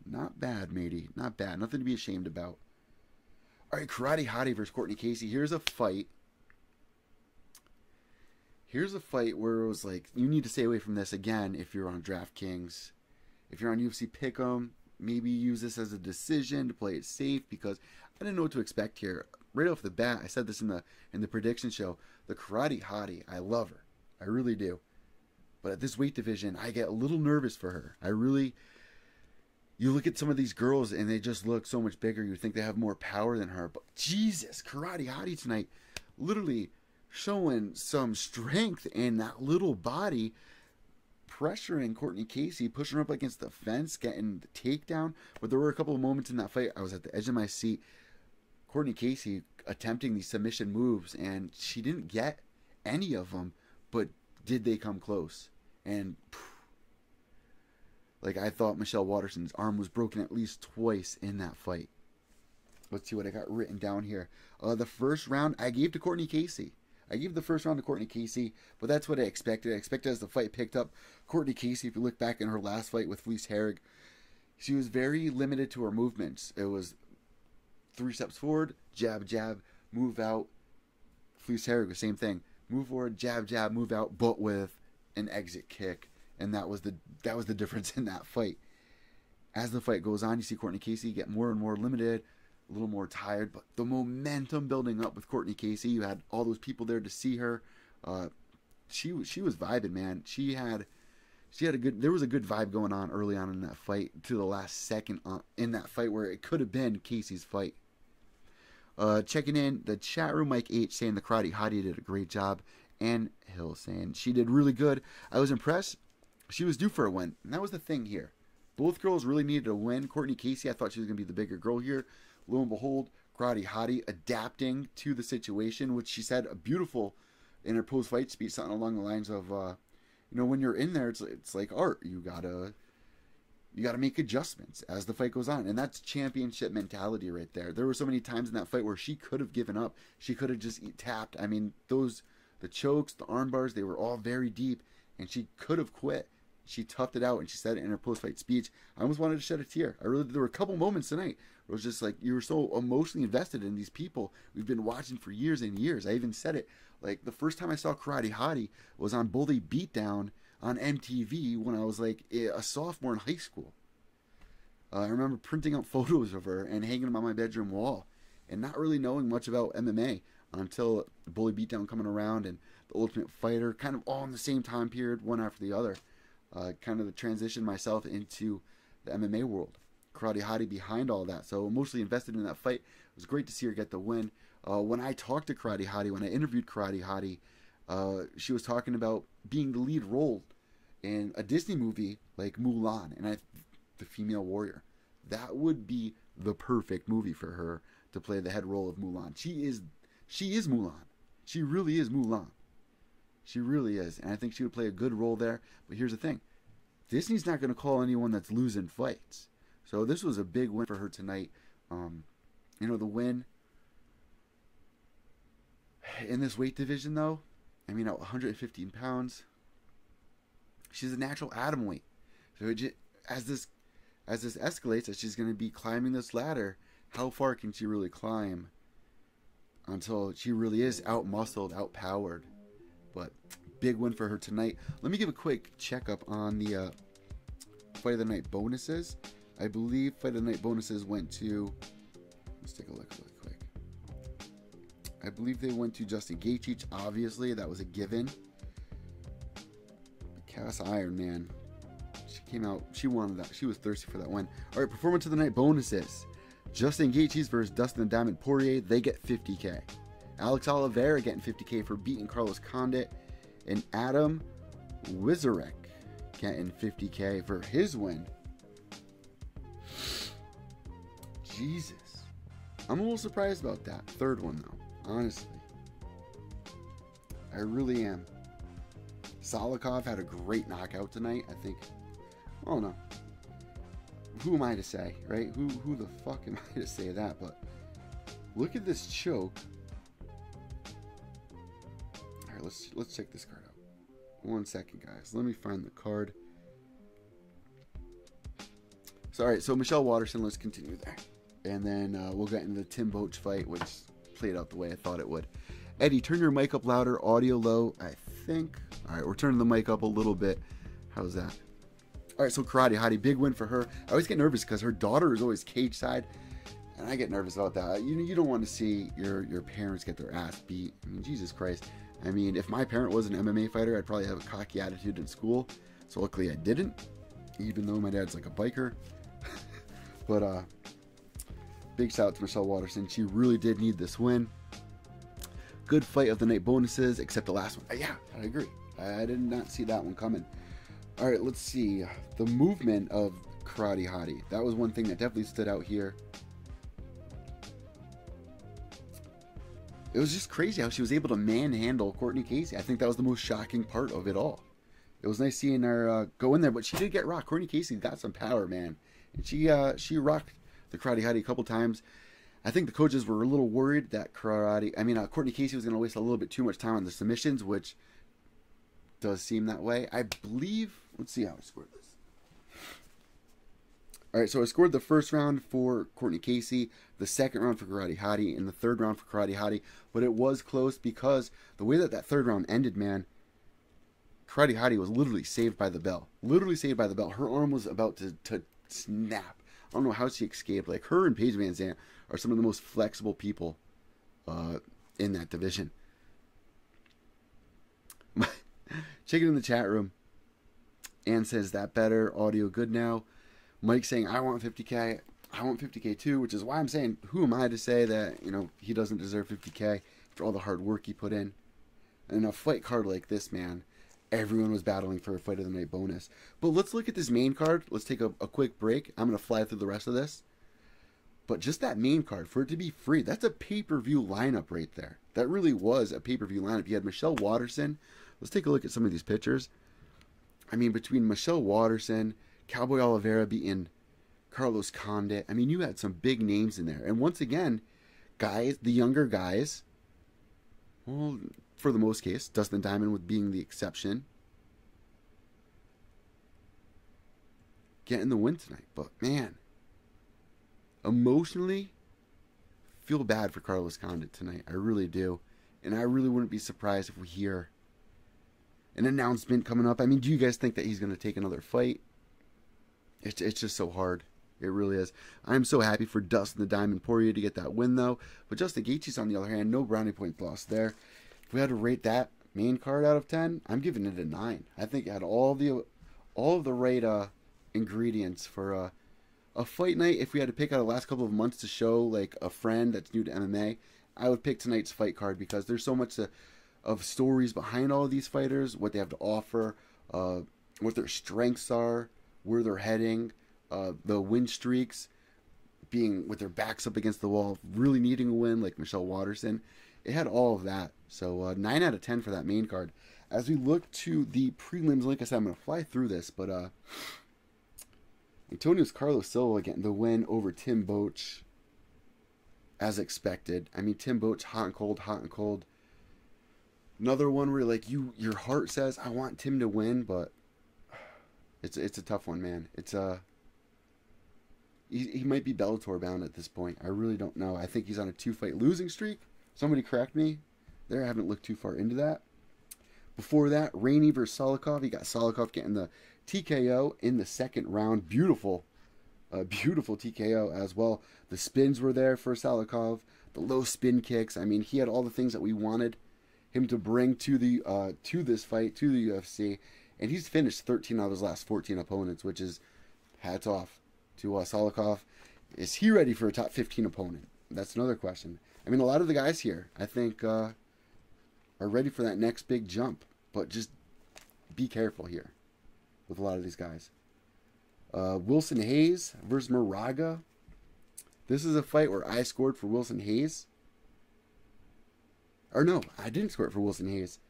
not bad, matey. Not bad. Nothing to be ashamed about. All right, Karate Hottie versus Courtney Casey. Here's a fight. Here's a fight where it was like, you need to stay away from this again if you're on DraftKings. If you're on UFC Pick'em, maybe use this as a decision to play it safe, because I didn't know what to expect here. Right off the bat, I said this in the prediction show. The Karate Hottie, I love her. I really do. But at this weight division, I get a little nervous for her. You look at some of these girls and they just look so much bigger. You think they have more power than her. But Jesus, Karate Hottie tonight, literally showing some strength in that little body, pressuring Courtney Casey, pushing her up against the fence, getting the takedown. But there were a couple of moments in that fight, I was at the edge of my seat. Courtney Casey attempting these submission moves, and she didn't get any of them, but did they come close? And like, I thought Michelle Waterson's arm was broken at least twice in that fight. Let's see what I got written down here. The first round I gave to Courtney Casey. I gave the first round to Courtney Casey, but that's what I expected. I expected as the fight picked up, Courtney Casey, if you look back in her last fight with Felice Herrig, she was very limited to her movements. It was 3 steps forward, jab, jab, move out. Felice Herrig, the same thing. Move forward, jab, jab, move out, but with an exit kick. And that was the difference in that fight. As the fight goes on, you see Courtney Casey get more and more limited, a little more tired, but the momentum building up with Courtney Casey. You had all those people there to see her. She was vibing, man. There was a good vibe going on early on in that fight to the last second in that fight where it could have been Casey's fight. Checking in the chat room, Mike H saying the Karate Hottie did a great job, and Hill saying she did really good. I was impressed. She was due for a win, and that was the thing here. Both girls really needed a win. Courtney Casey, I thought she was going to be the bigger girl here. Lo and behold, Karate Hottie adapting to the situation, which she said beautiful in her post-fight speech, something along the lines of, when you're in there, it's like art. You gotta make adjustments as the fight goes on, and that's championship mentality right there. There were so many times in that fight where she could have given up. She could have just tapped. I mean, the chokes, the arm bars, they were all very deep, and she could have quit. She toughed it out, and she said it in her post-fight speech. I almost wanted to shed a tear. There were a couple moments tonight where it was just like, you were so emotionally invested in these people we've been watching for years and years. I even said it, like, the first time I saw Karate Hottie was on Bully Beatdown on MTV when I was like a sophomore in high school. I remember printing out photos of her and hanging them on my bedroom wall, and not really knowing much about MMA until Bully Beatdown coming around and The Ultimate Fighter, kind of all in the same time period, one after the other. Kind of the transition myself into the MMA world. Karate Hottie behind all that. So emotionally invested in that fight. It was great to see her get the win. When I talked to Karate Hottie, when I interviewed Karate Hottie, she was talking about being the lead role in a Disney movie like Mulan, and the female warrior. That would be the perfect movie for her to play the head role of Mulan. She is Mulan. She really is Mulan. She really is. And I think she would play a good role there. But here's the thing. Disney's not going to call anyone that's losing fights. So this was a big win for her tonight. The win. In this weight division, though, I mean, at 115 pounds, she's a natural atom weight. So as this escalates, as she's going to be climbing this ladder, how far can she really climb until she really is out-muscled, out-powered? But big win for her tonight. Let me give a quick checkup on the Fight of the Night bonuses. I believe Fight of the Night bonuses went to... Let's take a look really quick. I believe they went to Justin Gaethje. Obviously, that was a given. Cast Iron, man. She came out. She wanted that. She was thirsty for that win. All right, Performance of the Night bonuses. Justin Gaethje versus Dustin the Diamond Poirier. They get 50K. Alex Oliveira getting 50K for beating Carlos Condit. And Adam Wizarek getting 50K for his win. Jesus. I'm a little surprised about that third one, though. Honestly. I really am. Solikov had a great knockout tonight. I think. I don't know. Who am I to say, right? Who the fuck am I to say that? But look at this choke. All right, let's check this card out. 1 second, guys. Let me find the card. So, all right. So Michelle Waterson. Let's continue there, and then we'll get into the Tim Boetsch fight, which played out the way I thought it would. Eddie, turn your mic up louder. Audio low, I think. All right, we're turning the mic up a little bit. How's that? All right, so Karate Hottie, big win for her. I always get nervous because her daughter is always cage side, and I get nervous about that. You don't want to see your parents get their ass beat. I mean, Jesus Christ. I mean, if my parent was an MMA fighter, I'd probably have a cocky attitude in school. So luckily I didn't, even though my dad's like a biker. But big shout out to Michelle Waterson. She really did need this win. Good Fight of the Night bonuses, except the last one. Yeah, I agree. I did not see that one coming. All right, let's see. The movement of Karate Hottie. That was one thing that definitely stood out here. It was just crazy how she was able to manhandle Courtney Casey. I think that was the most shocking part of it all. It was nice seeing her go in there, but she did get rocked. Courtney Casey got some power, man. And she rocked the Karate Hottie a couple times. I think the coaches were a little worried that Courtney Casey was going to waste a little bit too much time on the submissions, which does seem that way. I believe, let's see how I scored this. All right, so I scored the first round for Courtney Casey, the second round for Karate Hottie, and the third round for Karate Hottie. But it was close because the way that third round ended, man, Karate Hottie was literally saved by the bell. Literally saved by the bell. Her arm was about to snap. I don't know how she escaped. Like, her and Paige Van Zandt are some of the most flexible people in that division. Check it in the chat room. Ann says, that better. Audio good now. Mike saying, I want 50K. I want 50K too, which is why I'm saying, who am I to say that, he doesn't deserve 50K for all the hard work he put in. And a fight card like this, man, everyone was battling for a Fight of the Night bonus. But let's look at this main card. Let's take a quick break. I'm going to fly through the rest of this. But just that main card, for it to be free, that's a pay-per-view lineup right there. That really was a pay-per-view lineup. You had Michelle Waterson. Let's take a look at some of these pictures. I mean, between Michelle Waterson, Cowboy Oliveira beating Carlos Condit. I mean, you had some big names in there. And once again, guys, the younger guys, well, for the most case, Dustin Diamond with being the exception, getting the win tonight. But, man, emotionally, feel bad for Carlos Condit tonight. I really do. And I really wouldn't be surprised if we hear an announcement coming up. I mean, do you guys think that he's going to take another fight? It's just so hard. It really is. I'm so happy for Dustin the Diamond Poirier to get that win, though. But Justin Gaethje's, on the other hand, no brownie point loss there. If we had to rate that main card out of 10, I'm giving it a 9. I think it had all of the right ingredients for a fight night. If we had to pick out the last couple of months to show like a friend that's new to MMA, I would pick tonight's fight card because there's so much of stories behind all of these fighters, what they have to offer, what their strengths are, where they're heading, the win streaks, being with their backs up against the wall, really needing a win like Michelle Waterson. It had all of that. So 9 out of 10 for that main card. As we look to the prelims, like I said, I'm going to fly through this, but Antonio's Carlos Silva getting the win over Tim Boetsch as expected. I mean, Tim Boetsch, hot and cold, hot and cold. Another one where like your heart says I want Tim to win, but it's a tough one, man. It's he might be Bellator bound at this point. I really don't know. I think he's on a 2-fight losing streak. Somebody correct me there. I haven't looked too far into that. Before that, Rainey versus Solikov. He got Solikov getting the TKO in the second round. Beautiful TKO as well. The spins were there for Solikov. The low spin kicks. I mean, he had all the things that we wanted him to bring to the to this fight, to the UFC, and he's finished 13 out of his last 14 opponents, which is hats off to Solikov. Is he ready for a top 15 opponent? That's another question. I mean, a lot of the guys here, I think, are ready for that next big jump, but just be careful here with a lot of these guys. Wilson Hayes versus Moraga. This is a fight where I scored for Wilson Hayes. Or no, I didn't score it for Wilson Hayes.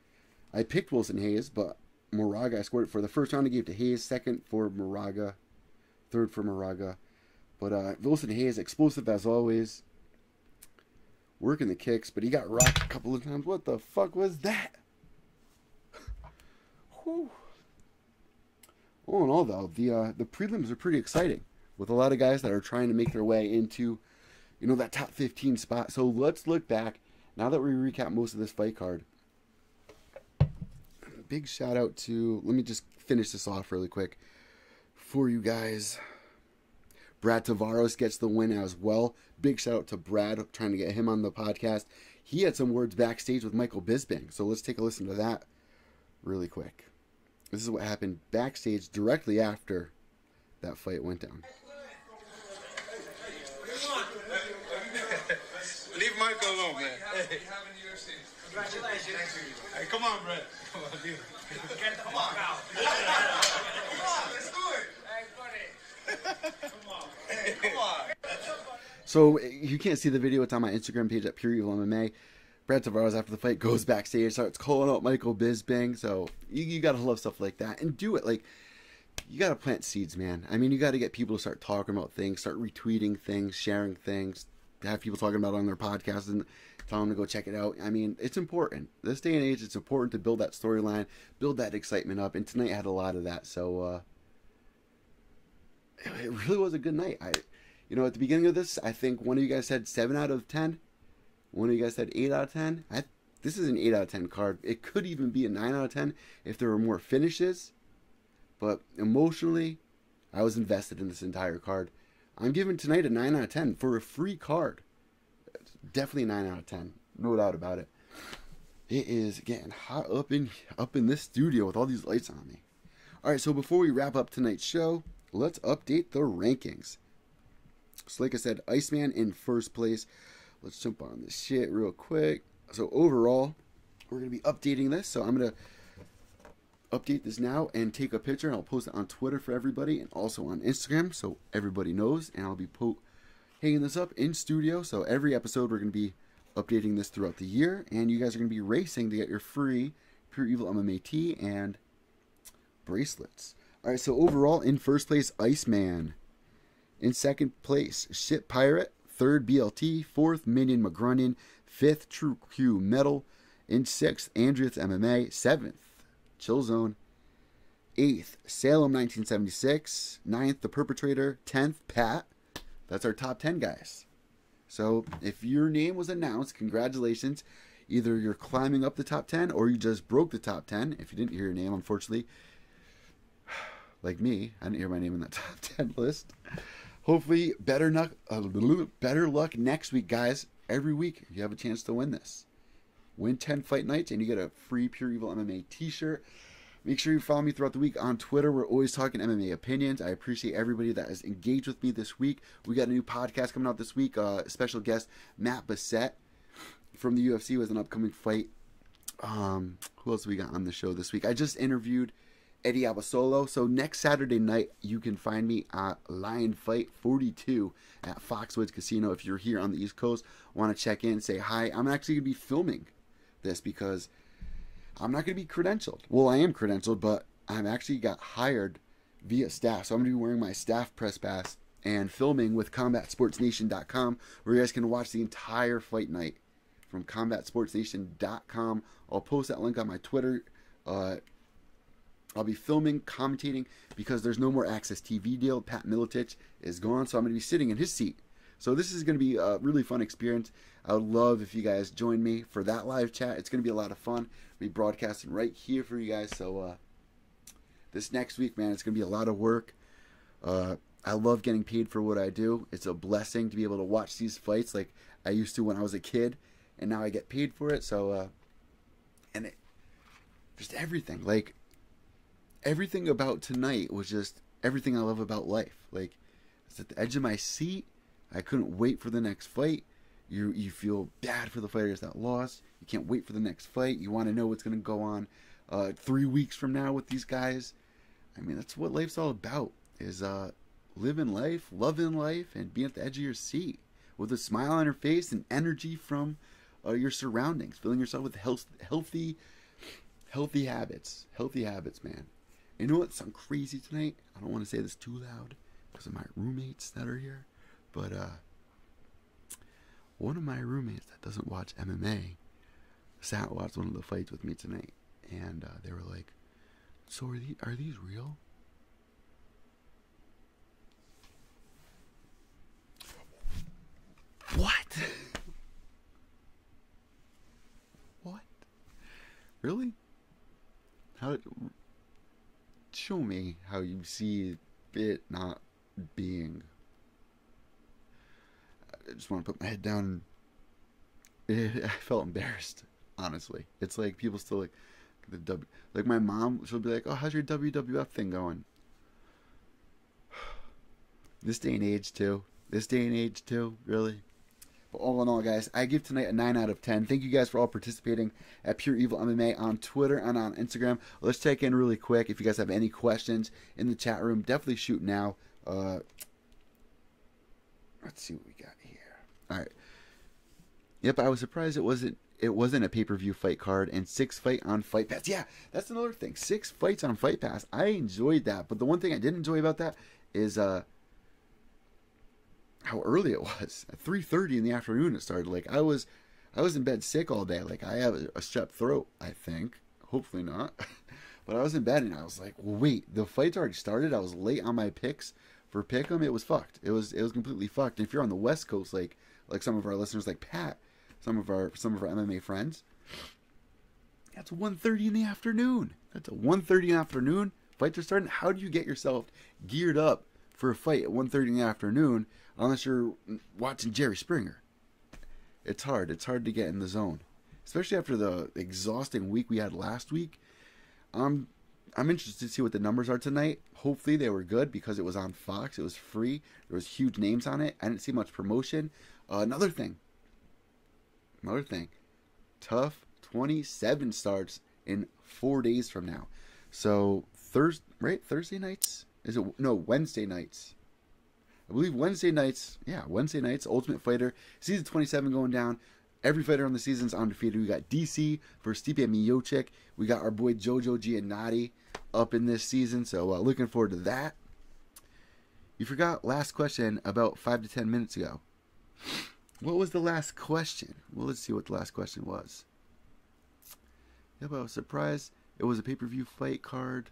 I picked Wilson Hayes, but Moraga I scored it for. The first round I gave to Hayes, second for Moraga, third for Moraga. But Wilson Hayes, explosive as always. Working the kicks, but he got rocked a couple of times. What the fuck was that? Whew. All in all, though, the prelims are pretty exciting with a lot of guys that are trying to make their way into, that top 15 spot. So let's look back. Now that we recap most of this fight card, big shout out to, let me just finish this off really quick for you guys. Brad Tavares gets the win as well. Big shout out to Brad, trying to get him on the podcast. He had some words backstage with Michael Bisping, so let's take a listen to that really quick. This is what happened backstage directly after that fight went down. Leave Michael alone, man. Hey, congratulations. Hey, come on, Brett. Come on, dude. Get the fuck out. Come on, let's do it. Hey, buddy. Come on. Hey, come on. So you can't see the video. It's on my Instagram page at Pure Evil MMA. Brad Tavares, after the fight, goes backstage, starts calling out Michael Bisping. So you got to love stuff like that. And do it. Like, you got to plant seeds, man. I mean, you got to get people to start talking about things, start retweeting things, sharing things, have people talking about it on their podcasts and tell them to go check it out. I mean, it's important. This day and age, it's important to build that storyline, build that excitement up. And tonight had a lot of that. So it really was a good night. At the beginning of this, I think one of you guys said 7 out of 10. One of you guys said 8 out of 10. This is an 8 out of 10 card. It could even be a 9 out of 10 if there were more finishes. But emotionally, I was invested in this entire card. I'm giving tonight a 9 out of 10 for a free card. Definitely a 9 out of 10. No doubt about it. It is getting hot up in this studio with all these lights on me. Alright, so before we wrap up tonight's show, let's update the rankings. So like I said, Iceman in first place. Let's jump on this shit real quick. So overall, we're going to be updating this. So I'm going to update this now and take a picture, and I'll post it on Twitter for everybody and also on Instagram so everybody knows. And I'll be hanging this up in studio. So every episode we're going to be updating this throughout the year, and you guys are going to be racing to get your free Pure Evil MMA tee and bracelets. Alright, so overall in first place, Iceman. In second place, Shit Pirate. Third, BLT. Fourth, Minion McGrunion. Fifth, True Q Metal. In sixth, Andrews MMA. Seventh, Chill Zone. Eighth, Salem 1976. Ninth, The Perpetrator. 10th, Pat. That's our top 10 guys. So if your name was announced, congratulations. Either you're climbing up the top 10 or you just broke the top 10. If you didn't hear your name, unfortunately, like me, I didn't hear my name in that top 10 list. Hopefully, better luck next week, guys. Every week, you have a chance to win this. Win 10 fight nights, and you get a free Pure Evil MMA t-shirt. Make sure you follow me throughout the week on Twitter. We're always talking MMA opinions. I appreciate everybody that has engaged with me this week. We got a new podcast coming out this week. Special guest, Matt Bassett from the UFC with an upcoming fight. Who else we got on the show this week? I just interviewed Eddie Abasolo. So next Saturday night, you can find me at Lion Fight 42 at Foxwoods Casino. If you're here on the East Coast, want to check in, say hi. I'm actually going to be filming this because I'm not going to be credentialed. Well, I am credentialed, but I've actually got hired via staff. So I'm going to be wearing my staff press pass and filming with CombatSportsNation.com, where you guys can watch the entire fight night from combatsportsnation.com. I'll post that link on my Twitter. I'll be filming, commentating, because there's no more Access TV deal. Pat Miletich is gone, so I'm going to be sitting in his seat. So this is going to be a really fun experience. I would love if you guys join me for that live chat. It's going to be a lot of fun. I'll be broadcasting right here for you guys. So this next week, man, it's going to be a lot of work. I love getting paid for what I do. It's a blessing to be able to watch these fights like I used to when I was a kid, and now I get paid for it. So, just everything. Like, everything about tonight was just everything I love about life. Like, it's at the edge of my seat. I couldn't wait for the next fight. You feel bad for the fighters that lost. You can't wait for the next fight. You want to know what's going to go on 3 weeks from now with these guys. I mean, that's what life's all about, is living life, loving life, and being at the edge of your seat with a smile on your face and energy from your surroundings, filling yourself with healthy habits. Healthy habits, man. You know what? Sound crazy tonight? I don't want to say this too loud because of my roommates that are here, but one of my roommates that doesn't watch MMA sat and watched one of the fights with me tonight, and they were like, "So are these real?" What? What? Really? Show me how you see it not being. I just want to put my head down. I felt embarrassed, honestly. It's like people still like my mom. She'll be like, "Oh, how's your WWF thing going?" This day and age too. Really. But all in all, guys, I give tonight a 9 out of 10. Thank you guys for all participating at Pure Evil MMA on Twitter and on Instagram. Let's check in really quick. If you guys have any questions in the chat room, definitely shoot now. Let's see what we got here. All right. Yep, I was surprised it wasn't a pay-per-view fight card and 6 fight on Fight Pass. Yeah, that's another thing. 6 fights on Fight Pass. I enjoyed that, but the one thing I didn't enjoy about that is how early it was. At 3:30 in the afternoon it started. Like I was in bed sick all day. Like I have a strep throat, I think. Hopefully not. But I was in bed and I was like, well, wait, the fight's already started. I was late on my picks for Pick'em. It was fucked. It was completely fucked. And if you're on the West Coast, like some of our listeners, like Pat, some of our MMA friends, that's 1:30 in the afternoon. That's a 1:30 in the afternoon. Fights are starting. How do you get yourself geared up for a fight at 1:30 in the afternoon unless you're watching Jerry Springer? It's hard. It's hard to get in the zone, especially after the exhausting week we had last week. I'm interested to see what the numbers are tonight. Hopefully they were good because it was on Fox. It was free. There was huge names on it. I didn't see much promotion. Another thing. Tough 27 starts in 4 days from now. So Thursday nights? Wednesday nights. I believe Wednesday nights. Yeah, Wednesday nights. Ultimate Fighter season 27 going down. Every fighter on the season's undefeated. We got DC versus Stipe Miocic. We got our boy Jojo Giannotti up in this season. So looking forward to that. You forgot last question about 5 to 10 minutes ago. What was the last question? Well, let's see what the last question was. Yep, I was surprised. It was a pay-per-view fight card.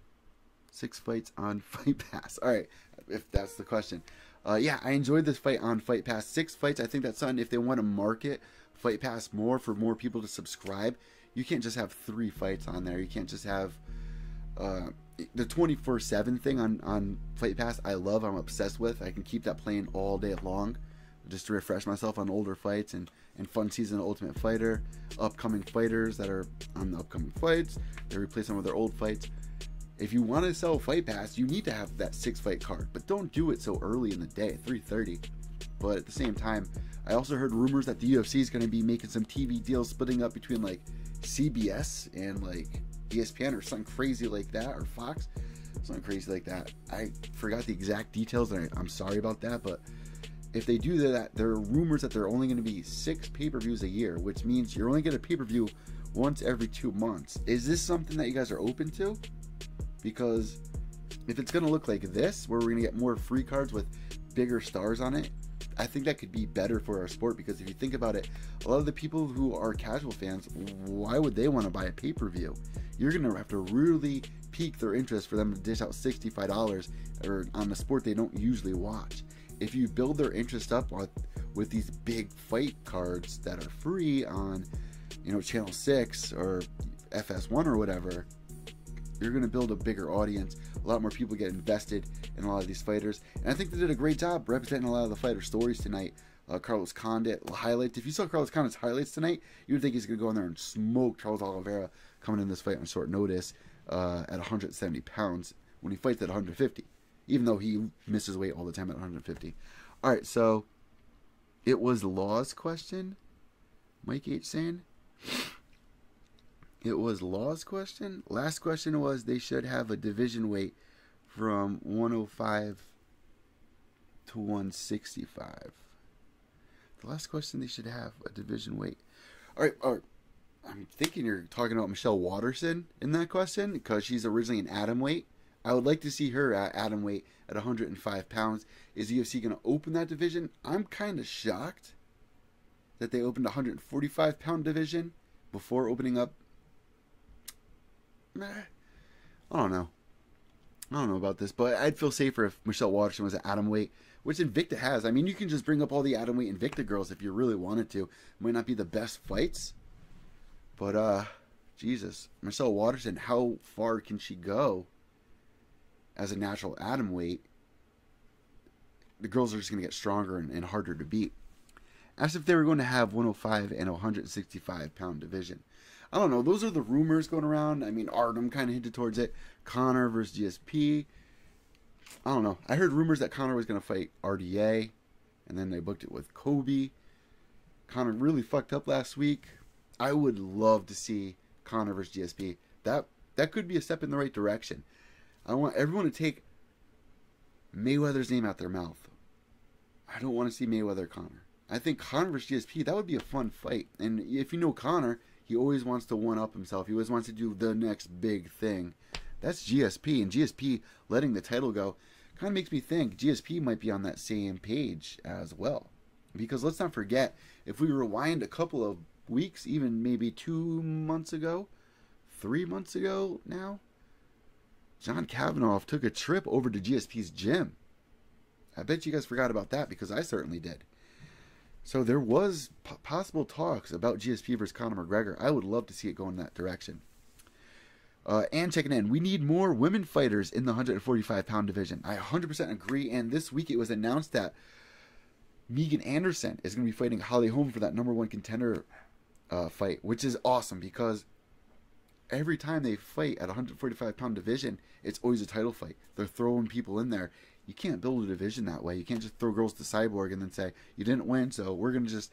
6 fights on Fight Pass. All right, if that's the question. Yeah, I enjoyed this fight on Fight Pass. 6 fights. I think that's something if they want to market Fight Pass more for more people to subscribe. You can't just have 3 fights on there. You can't just have the 24/7 thing on Fight Pass. I love. I'm obsessed with. I can keep that playing all day long, just to refresh myself on older fights and fun season of Ultimate Fighter, upcoming fighters that are on the upcoming fights. They replace some of their old fights. If you want to sell Fight Pass, you need to have that 6 fight card, but don't do it so early in the day, 3:30. But at the same time, I also heard rumors that the UFC is going to be making some TV deals, splitting up between like CBS and like ESPN or something crazy like that, or Fox, something crazy like that. I forgot the exact details, and I'm sorry about that, but if they do that, there are rumors that there are only going to be 6 pay-per-views a year, which means you're only going to pay-per-view once every 2 months. Is this something that you guys are open to? Because if it's going to look like this, where we're going to get more free cards with bigger stars on it, I think that could be better for our sport, because if you think about it, a lot of the people who are casual fans, why would they want to buy a pay-per-view? You're going to have to really pique their interest for them to dish out $65 or on a sport they don't usually watch. If you build their interest up with these big fight cards that are free on, Channel 6 or FS1 or whatever, you're going to build a bigger audience. A lot more people get invested in a lot of these fighters. And I think they did a great job representing a lot of the fighter stories tonight. Carlos Condit highlights. If you saw Carlos Condit's highlights tonight, you would think he's going to go in there and smoke Charles Oliveira coming in this fight on short notice at 170 pounds when he fights at 150, even though he misses weight all the time at 150. All right, so it was Law's question. Mike H. saying it was Law's question. Last question was they should have a division weight from 105 to 165. The last question, they should have a division weight. All right. I'm thinking you're talking about Michelle Waterson in that question, because she's originally an atom weight. I would like to see her at atom weight at 105 pounds. Is UFC going to open that division? I'm kind of shocked that they opened a 145 pound division before opening up. I don't know about this, but I'd feel safer if Michelle Waterson was at atom weight, which Invicta has. I mean, you can just bring up all the atom weight Invicta girls if you really wanted to. It might not be the best fights, but Jesus, Michelle Waterson, how far can she go as a natural atom weight? The girls are just going to get stronger and harder to beat. As if they were going to have 105 and a 165 pound division. I don't know. Those are the rumors going around. I mean, Artem kind of hinted towards it. Conor versus GSP. I don't know. I heard rumors that Conor was going to fight RDA, and then they booked it with Kobe. Conor really fucked up last week. I would love to see Conor versus GSP. That could be a step in the right direction. I want everyone to take Mayweather's name out their mouth. I don't want to see Mayweather Conor. I think Conor versus GSP, that would be a fun fight. And if you know Conor, he always wants to one-up himself. He always wants to do the next big thing. That's GSP. And GSP letting the title go kind of makes me think GSP might be on that same page as well. Because let's not forget, if we rewind a couple of weeks, even maybe 2 months ago, 3 months ago now, John Kavanaugh took a trip over to GSP's gym. I bet you guys forgot about that, because I certainly did. So there was possible talks about GSP versus Conor McGregor. I would love to see it go in that direction. And checking in, we need more women fighters in the 145 pound division. I 100% agree. And this week it was announced that Megan Anderson is going to be fighting Holly Holm for that #1 contender fight, which is awesome, because every time they fight at 145 pound division, it's always a title fight. They're throwing people in there. You can't build a division that way. You can't just throw girls to Cyborg and then say you didn't win, so we're just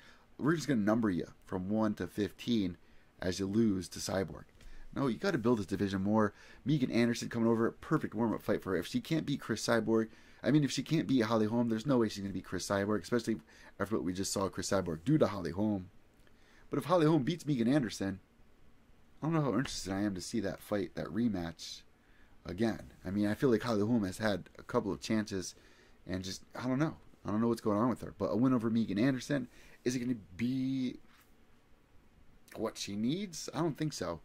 gonna number you from 1 to 15 as you lose to Cyborg. No, you got to build this division more. Megan Anderson coming over, perfect warm-up fight for her. If she can't beat Chris Cyborg, if she can't beat Holly Holm, there's no way she's gonna beat Chris Cyborg, especially after what we just saw Chris Cyborg do to Holly Holm. But if Holly Holm beats Megan Anderson, I don't know how interested I am to see that fight, that rematch again. I feel like Holly Holm has had a couple of chances, and just, I don't know what's going on with her. But a win over Megan Anderson, is it going to be what she needs? I don't think so.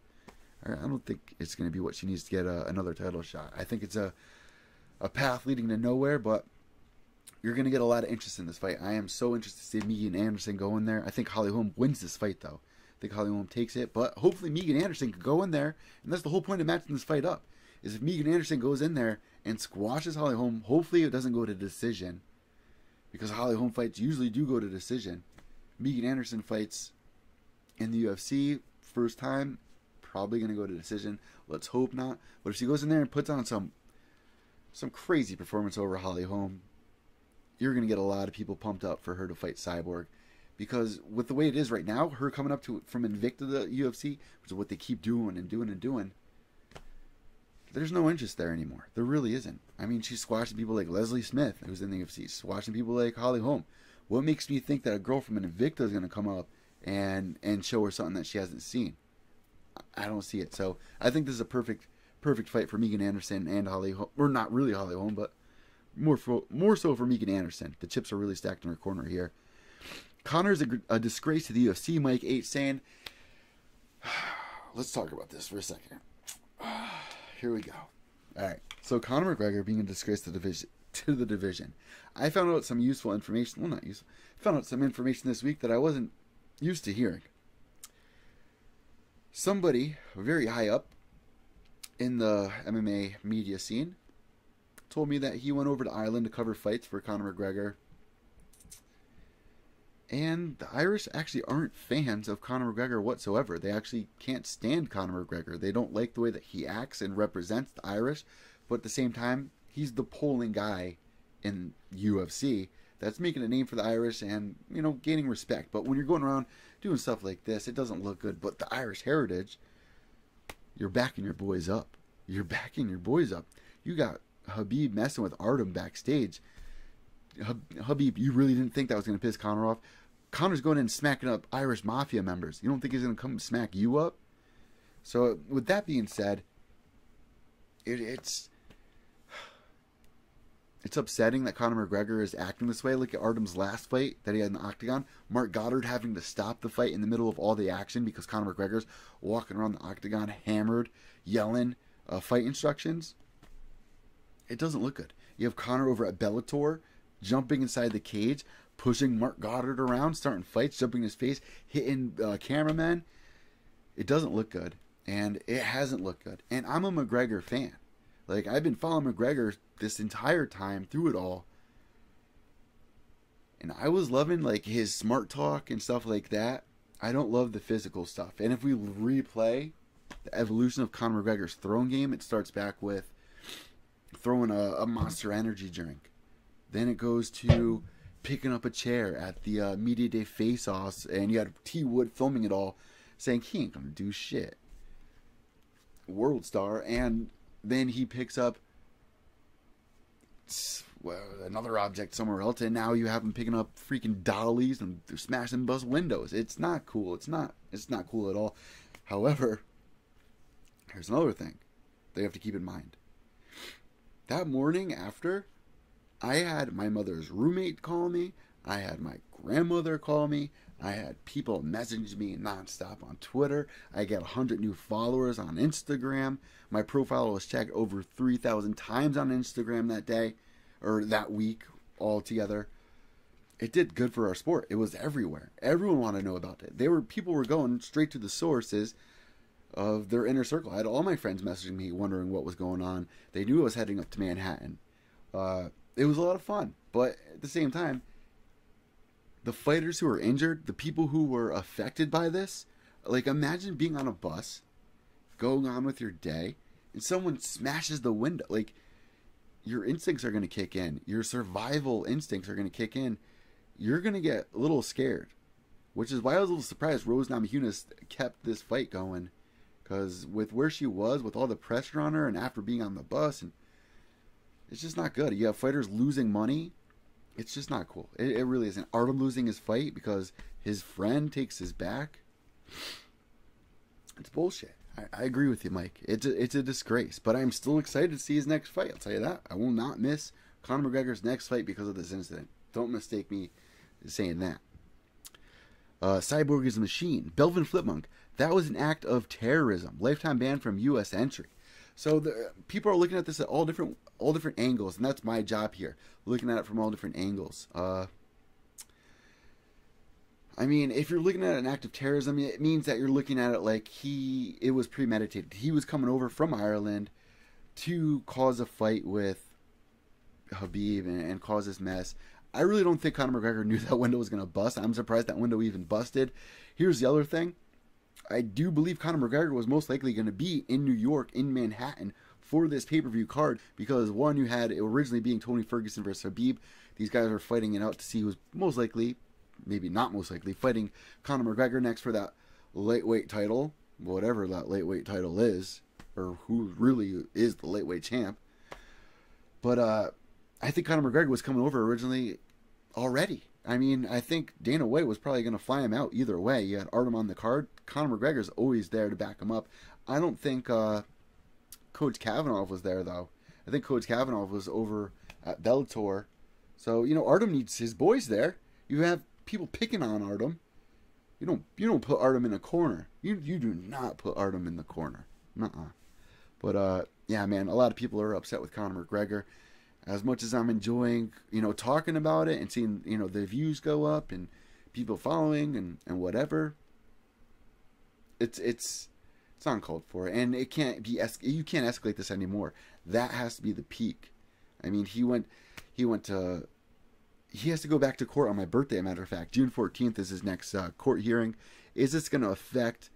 I don't think it's going to be what she needs to get another title shot. I think it's a path leading to nowhere, but you're going to get a lot of interest in this fight. I am so interested to see Megan Anderson go in there. I think Holly Holm wins this fight, though. I think Holly Holm takes it, but hopefully Megan Anderson could go in there, and that's the whole point of matching this fight up, is if Megan Anderson goes in there and squashes Holly Holm, hopefully it doesn't go to decision, because Holly Holm fights usually do go to decision. Megan Anderson fights in the UFC, first time, probably going to go to decision. Let's hope not. But if she goes in there and puts on some crazy performance over Holly Holm, you're going to get a lot of people pumped up for her to fight Cyborg. Because with the way it is right now, her coming up from Invicta to the UFC, which is what they keep doing and doing, there's no interest there anymore. There really isn't. She's squashing people like Leslie Smith, who's in the UFC, squashing people like Holly Holm. What makes me think that a girl from an Invicta is going to come up and show her something that she hasn't seen? I don't see it. So I think this is a perfect fight for Megan Anderson and Holly Holm. Or not really Holly Holm, but more so for Megan Anderson. The chips are really stacked in her corner here. Conor's a disgrace to the UFC, Mike H saying. Let's talk about this for a second. Here we go. All right. So Conor McGregor being a disgrace to the division. I found out some useful information. Well, not useful. I found out some information this week that I wasn't used to hearing. Somebody very high up in the MMA media scene told me that he went over to Ireland to cover fights for Conor McGregor. And the Irish actually aren't fans of Conor McGregor whatsoever. They actually can't stand Conor McGregor. They don't like the way that he acts and represents the Irish. But at the same time, he's the polling guy in UFC that's making a name for the Irish and, you know, gaining respect. But when you're going around doing stuff like this, it doesn't look good. But the Irish heritage, you're backing your boys up. You're backing your boys up. You got Khabib messing with Artem backstage. Khabib, you really didn't think that was going to piss Conor off? Conor's going in and smacking up Irish mafia members. You don't think he's going to come smack you up? So, with that being said, it's upsetting that Conor McGregor is acting this way. Look at Artem's last fight that he had in the octagon. Mark Goddard having to stop the fight in the middle of all the action because Conor McGregor's walking around the octagon hammered, yelling fight instructions. It doesn't look good. You have Conor over at Bellator jumping inside the cage, pushing Mark Goddard around, starting fights, jumping in his face, hitting cameramen. It doesn't look good, and it hasn't looked good. And I'm a McGregor fan. Like, I've been following McGregor this entire time through it all, and I was loving like his smart talk and stuff like that. I don't love the physical stuff. And if we replay the evolution of Conor McGregor's throwing game, it starts back with throwing a Monster Energy drink. Then it goes to picking up a chair at the Media Day face-offs, and you had T. Wood filming it all, saying he ain't gonna do shit. World star, and then he picks up another object somewhere else, and now you have him picking up freaking dollies and they're smashing bus windows. It's not cool. It's not cool at all. However, here's another thing that you have to keep in mind. That morning after, I had my mother's roommate call me. I had my grandmother call me. I had people message me nonstop on Twitter. I got 100 new followers on Instagram. My profile was checked over 3,000 times on Instagram that day, or that week altogether. It did good for our sport. It was everywhere. Everyone wanted to know about it. People were going straight to the sources of their inner circle. I had all my friends messaging me wondering what was going on. They knew I was heading up to Manhattan. It was a lot of fun, but at the same time, the fighters who were injured, the people who were affected by this, like imagine being on a bus, going on with your day, and someone smashes the window. Like, your instincts are going to kick in. Your survival instincts are going to kick in. You're going to get a little scared, which is why I was a little surprised Rose Namajunas kept this fight going, because with where she was, with all the pressure on her, and after being on the bus, and it's just not good. You have fighters losing money. It's just not cool. It really isn't. Artem losing his fight because his friend takes his back. It's bullshit. I agree with you, Mike. It's a disgrace. But I'm still excited to see his next fight. I'll tell you that. I will not miss Conor McGregor's next fight because of this incident. Don't mistake me saying that. Cyborg is a machine. Belvin Flipmunk. That was an act of terrorism. Lifetime ban from U.S. entry. So people are looking at this at all different angles, and that's my job here, looking at it from all different angles. I mean, if you're looking at an act of terrorism, it means that you're looking at it like it was premeditated. He was coming over from Ireland to cause a fight with Khabib and cause this mess. I really don't think Conor McGregor knew that window was going to bust. I'm surprised that window even busted. Here's the other thing. I do believe Conor McGregor was most likely going to be in New York, in Manhattan, for this pay-per-view card, because one, you had it originally being Tony Ferguson versus Khabib. These guys are fighting it out to see who's most likely, maybe not most likely, fighting Conor McGregor next for that lightweight title, whatever that lightweight title is, or who really is the lightweight champ. But I think Conor McGregor was coming over originally already. I mean, I think Dana White was probably going to fly him out either way. You had Artem on the card. Conor McGregor's always there to back him up. I don't think Coach Kavanaugh was there, though. I think Coach Kavanaugh was over at Bellator. So, Artem needs his boys there. You have people picking on Artem. You don't put Artem in a corner. You do not put Artem in the corner. Nuh-uh. But, yeah, man, a lot of people are upset with Conor McGregor. As much as I'm enjoying, talking about it and seeing, the views go up and people following and whatever, it's uncalled for. And it can't be, you can't escalate this anymore. That has to be the peak. I mean, he has to go back to court on my birthday, as a matter of fact. June 14th is his next court hearing. Is this going to affect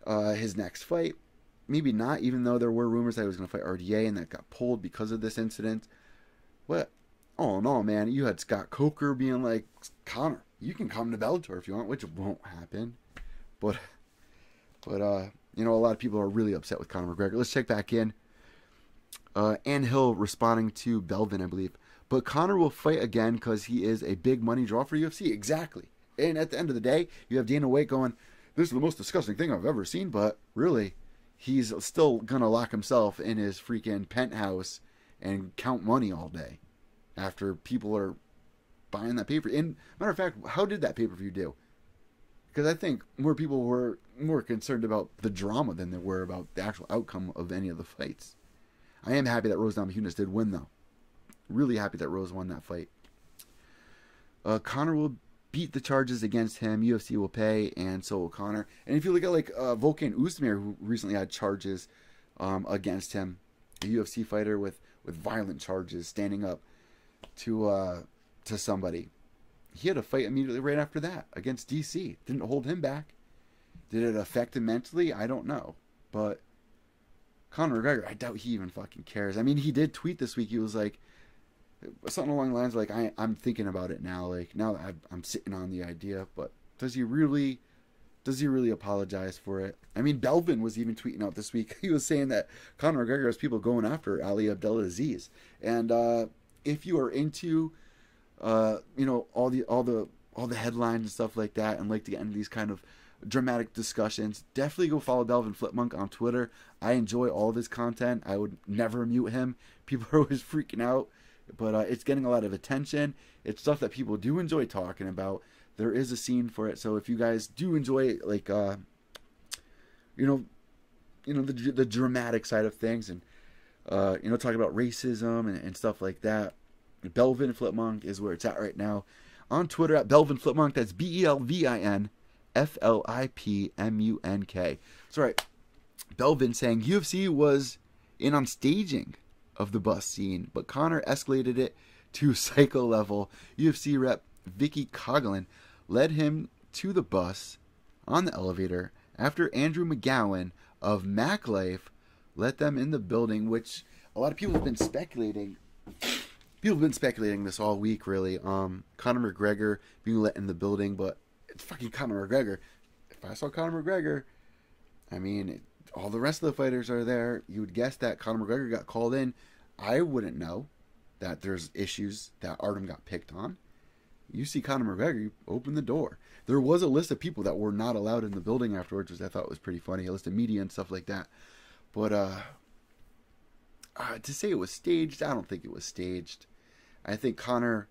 his next fight? Maybe not, even though there were rumors that he was going to fight RDA and that got pulled because of this incident. What? Oh, no, man. You had Scott Coker being like, Conor, you can come to Bellator if you want, which won't happen. But a lot of people are really upset with Conor McGregor. Let's check back in. Ann Hill responding to Belvin, I believe. But Conor will fight again because he is a big money draw for UFC. Exactly. And at the end of the day, you have Dana White going, this is the most disgusting thing I've ever seen, but really, he's still going to lock himself in his freaking penthouse and count money all day after people are buying that pay-per-view. And matter of fact, how did that pay-per-view do? Because I think more people were more concerned about the drama than they were about the actual outcome of any of the fights. I am happy that Rose Namajunas did win, though. Really happy that Rose won that fight. Conor will beat the charges against him. UFC will pay, and so will Conor. And if you look at like Volkan Oezdemir, who recently had charges against him, a UFC fighter with violent charges, standing up to somebody, he had a fight immediately right after that against DC. Didn't hold him back. Did it affect him mentally? I don't know, but Conor McGregor, I doubt he even fucking cares. I mean, he did tweet this week. He was like, something along the lines like, I'm thinking about it now. Like, now that I'm sitting on the idea. But does he really apologize for it? I mean, Belvin was even tweeting out this week. He was saying that Conor McGregor has people going after Ali Abdelaziz. And if you are into, all the headlines and stuff like that, and like to get into these kind of dramatic discussions, definitely go follow Belvin Flipmunk on Twitter. I enjoy all of his content. I would never mute him. People are always freaking out, but it's getting a lot of attention. It's stuff that people do enjoy talking about. There is a scene for it. So if you guys do enjoy, like, the dramatic side of things, and talking about racism and stuff like that, Belvin Flipmunk is where it's at right now. On Twitter at Belvin Flipmunk. That's BELVIN FLIPMUNK. So, right, Belvin saying UFC was in on staging of the bus scene, but Conor escalated it to psycho level. UFC rep Vicky Coughlin led him to the bus on the elevator after Andrew McGowan of Mac Life let them in the building, which a lot of people have been speculating. People have been speculating this all week, really. Conor McGregor being let in the building, but it's fucking Conor McGregor. If I saw Conor McGregor, I mean, all the rest of the fighters are there. You would guess that Conor McGregor got called in. I wouldn't know that there's issues that Artem got picked on. You see Conor McGregor, you open the door. There was a list of people that were not allowed in the building afterwards, which I thought was pretty funny. A list of media and stuff like that. But to say it was staged, I don't think it was staged. I think Conor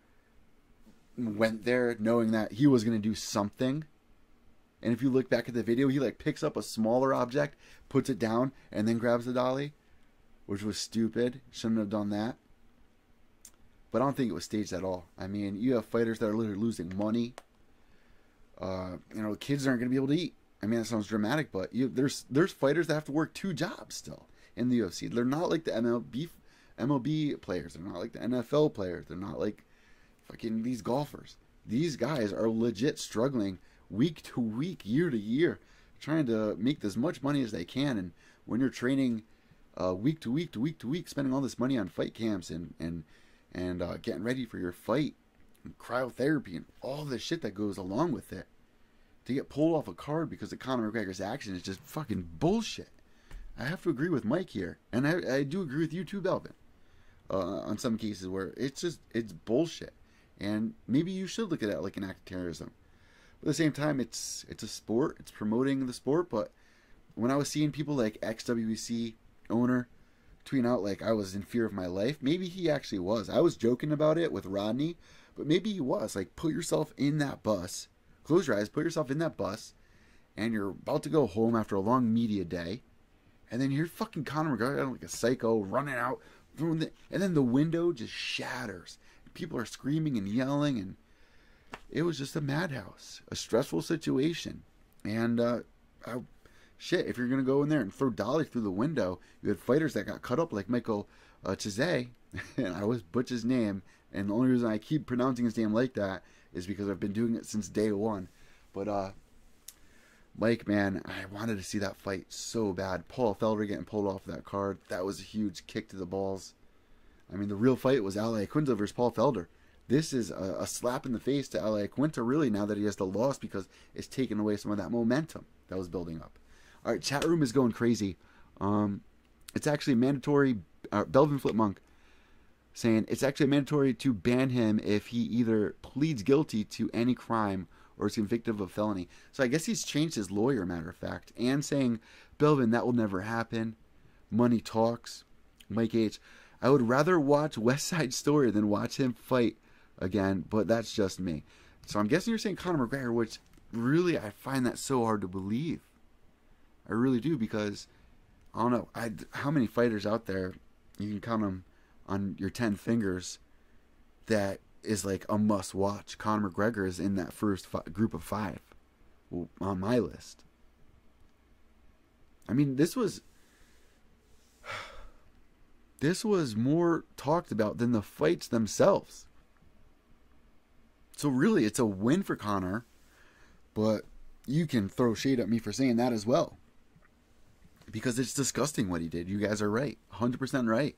went there knowing that he was going to do something. And if you look back at the video, he like picks up a smaller object, puts it down, and then grabs the dolly, which was stupid. Shouldn't have done that. But I don't think it was staged at all. I mean, you have fighters that are literally losing money. Kids aren't going to be able to eat. I mean, that sounds dramatic, but there's fighters that have to work 2 jobs still in the UFC. They're not like the MLB players. They're not like the NFL players. They're not like fucking these golfers. These guys are legit struggling week to week, year to year, trying to make as much money as they can. And when you're training week to week to week to week, spending all this money on fight camps and getting ready for your fight, and cryotherapy and all the shit that goes along with it, to get pulled off a card because of Conor McGregor's action is just fucking bullshit. I have to agree with Mike here, and I do agree with you too, Belvin, on some cases where it's bullshit. And maybe you should look at it like an act of terrorism. But at the same time, it's a sport. It's promoting the sport. But when I was seeing people like ex-WEC owner tweeting out like I was in fear of my life. Maybe he actually was. I was joking about it with Rodney, but maybe he was. Like, put yourself in that bus. Close your eyes, put yourself in that bus, and you're about to go home after a long media day, and then you're fucking Conor McGregor like a psycho running out, and then the window just shatters. People are screaming and yelling, and it was just a madhouse, a stressful situation. And shit, if you're gonna go in there and throw dolly through the window, you had fighters that got cut up like Michael Chiesa, and I always butcher his name, and the only reason I keep pronouncing his name like that is because I've been doing it since day one. But Mike, man, I wanted to see that fight so bad. Paul Felder getting pulled off that card, that was a huge kick to the balls. I mean, the real fight was Al Iaquinta versus Paul Felder. This is a slap in the face to Al Iaquinta, really, now that he has the loss, because it's taken away some of that momentum that was building up. All right, chat room is going crazy. It's actually mandatory. Belvin Flip Monk saying it's actually mandatory to ban him if he either pleads guilty to any crime or is convicted of a felony. So I guess he's changed his lawyer, matter of fact, and saying, Belvin, that will never happen. Money talks. Mike H. I would rather watch West Side Story than watch him fight again, but that's just me. So I'm guessing you're saying Conor McGregor, which really I find that so hard to believe. I really do, because I don't know how many fighters out there, you can count them on your 10 fingers, that is like a must watch. Conor McGregor is in that first group of 5 on my list. I mean, this was more talked about than the fights themselves. So really, it's a win for Conor, but you can throw shade at me for saying that as well, because it's disgusting what he did. You guys are right, 100% right.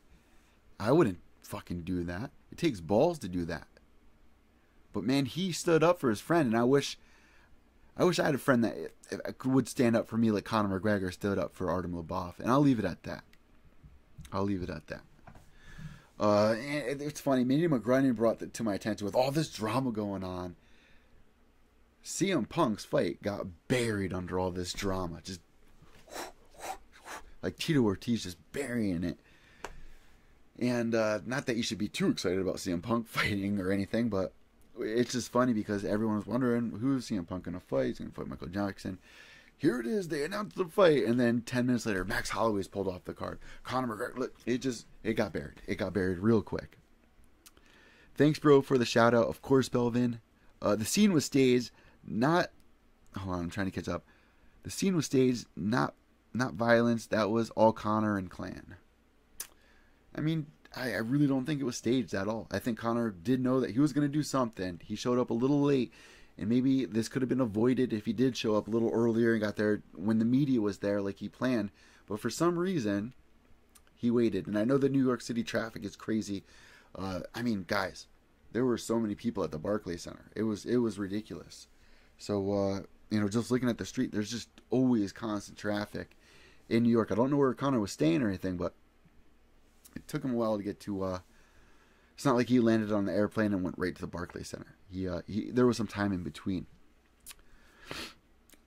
I wouldn't fucking do that. It takes balls to do that. But man, he stood up for his friend, and I wish I had a friend that would stand up for me like Conor McGregor stood up for Artem Lobov, and I'll leave it at that. And it's funny, Manny McGrunion brought that to my attention with all this drama going on. CM Punk's fight got buried under all this drama, just like Tito Ortiz just burying it. And not that you should be too excited about CM Punk fighting or anything, but it's just funny because everyone was wondering, who's CM Punk going to fight? He's going to fight Michael Jackson. Here it is, they announced the fight, and then 10 minutes later, Max Holloway's pulled off the card. Conor McGregor, look, it got buried. It got buried real quick. Thanks, bro, for the shout out. Of course, Belvin. The scene was staged, not. Hold on, I'm trying to catch up. The scene was staged, not violence. That was all Conor and clan. I mean, I really don't think it was staged at all. I think Conor did know that he was going to do something. He showed up a little late, and maybe this could have been avoided if he did show up a little earlier and got there when the media was there like he planned. But for some reason, he waited. And I know the New York City traffic is crazy. I mean, guys, there were so many people at the Barclays Center. It was ridiculous. So, just looking at the street, there's just always constant traffic in New York. I don't know where Conor was staying or anything, but it took him a while to get to. It's not like he landed on the airplane and went right to the Barclays Center. There was some time in between.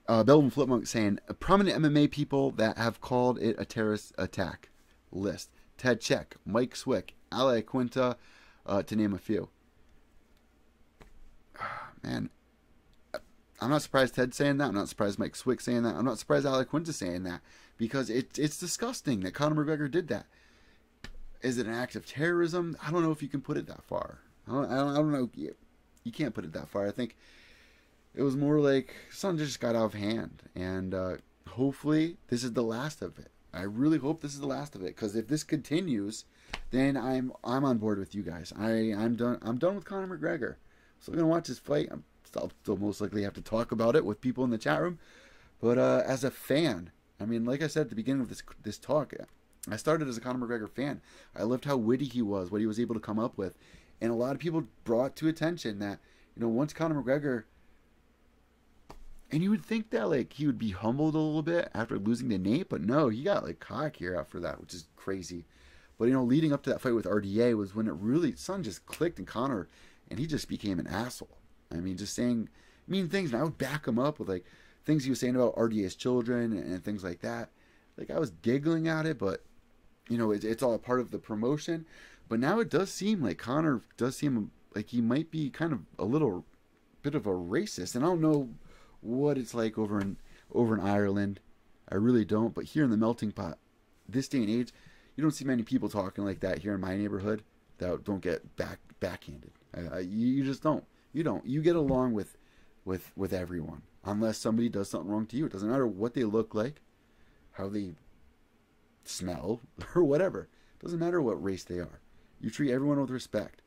Belvin Flipmonk saying, prominent MMA people that have called it a terrorist attack list. Ted Check, Mike Swick, Al Iaquinta, to name a few. Man, I'm not surprised Ted's saying that. I'm not surprised Mike Swick saying that. I'm not surprised Al Iaquinta saying that, because it's disgusting that Conor McGregor did that. Is it an act of terrorism? I don't know if you can put it that far. I don't know. You can't put it that far. I think it was more like something just got out of hand. And hopefully this is the last of it. I really hope this is the last of it, because if this continues, then I'm on board with you guys. I'm done. I'm done with Conor McGregor. Still gonna watch his fight. I'll still most likely have to talk about it with people in the chat room. But as a fan, I mean, like I said at the beginning of this talk, I started as a Conor McGregor fan. I loved how witty he was, what he was able to come up with. And a lot of people brought to attention that, once Conor McGregor, and you would think that, like, he would be humbled a little bit after losing to Nate, but no, he got, like, cockier after that, which is crazy. But, leading up to that fight with RDA was when it really, something just clicked in Conor, and he just became an asshole. I mean, just saying mean things, and I would back him up with, like, things he was saying about RDA's children and things like that. Like, I was giggling at it, but it's all a part of the promotion. But now it does seem like Conor does seem like he might be kind of a little bit of a racist. And I don't know what it's like over in Ireland. I really don't. But here in the melting pot, this day and age, you don't see many people talking like that here in my neighborhood that don't get backhanded. You just don't. You don't. You get along with everyone unless somebody does something wrong to you. It doesn't matter what they look like, how they smell, or whatever. It doesn't matter what race they are. You treat everyone with respect.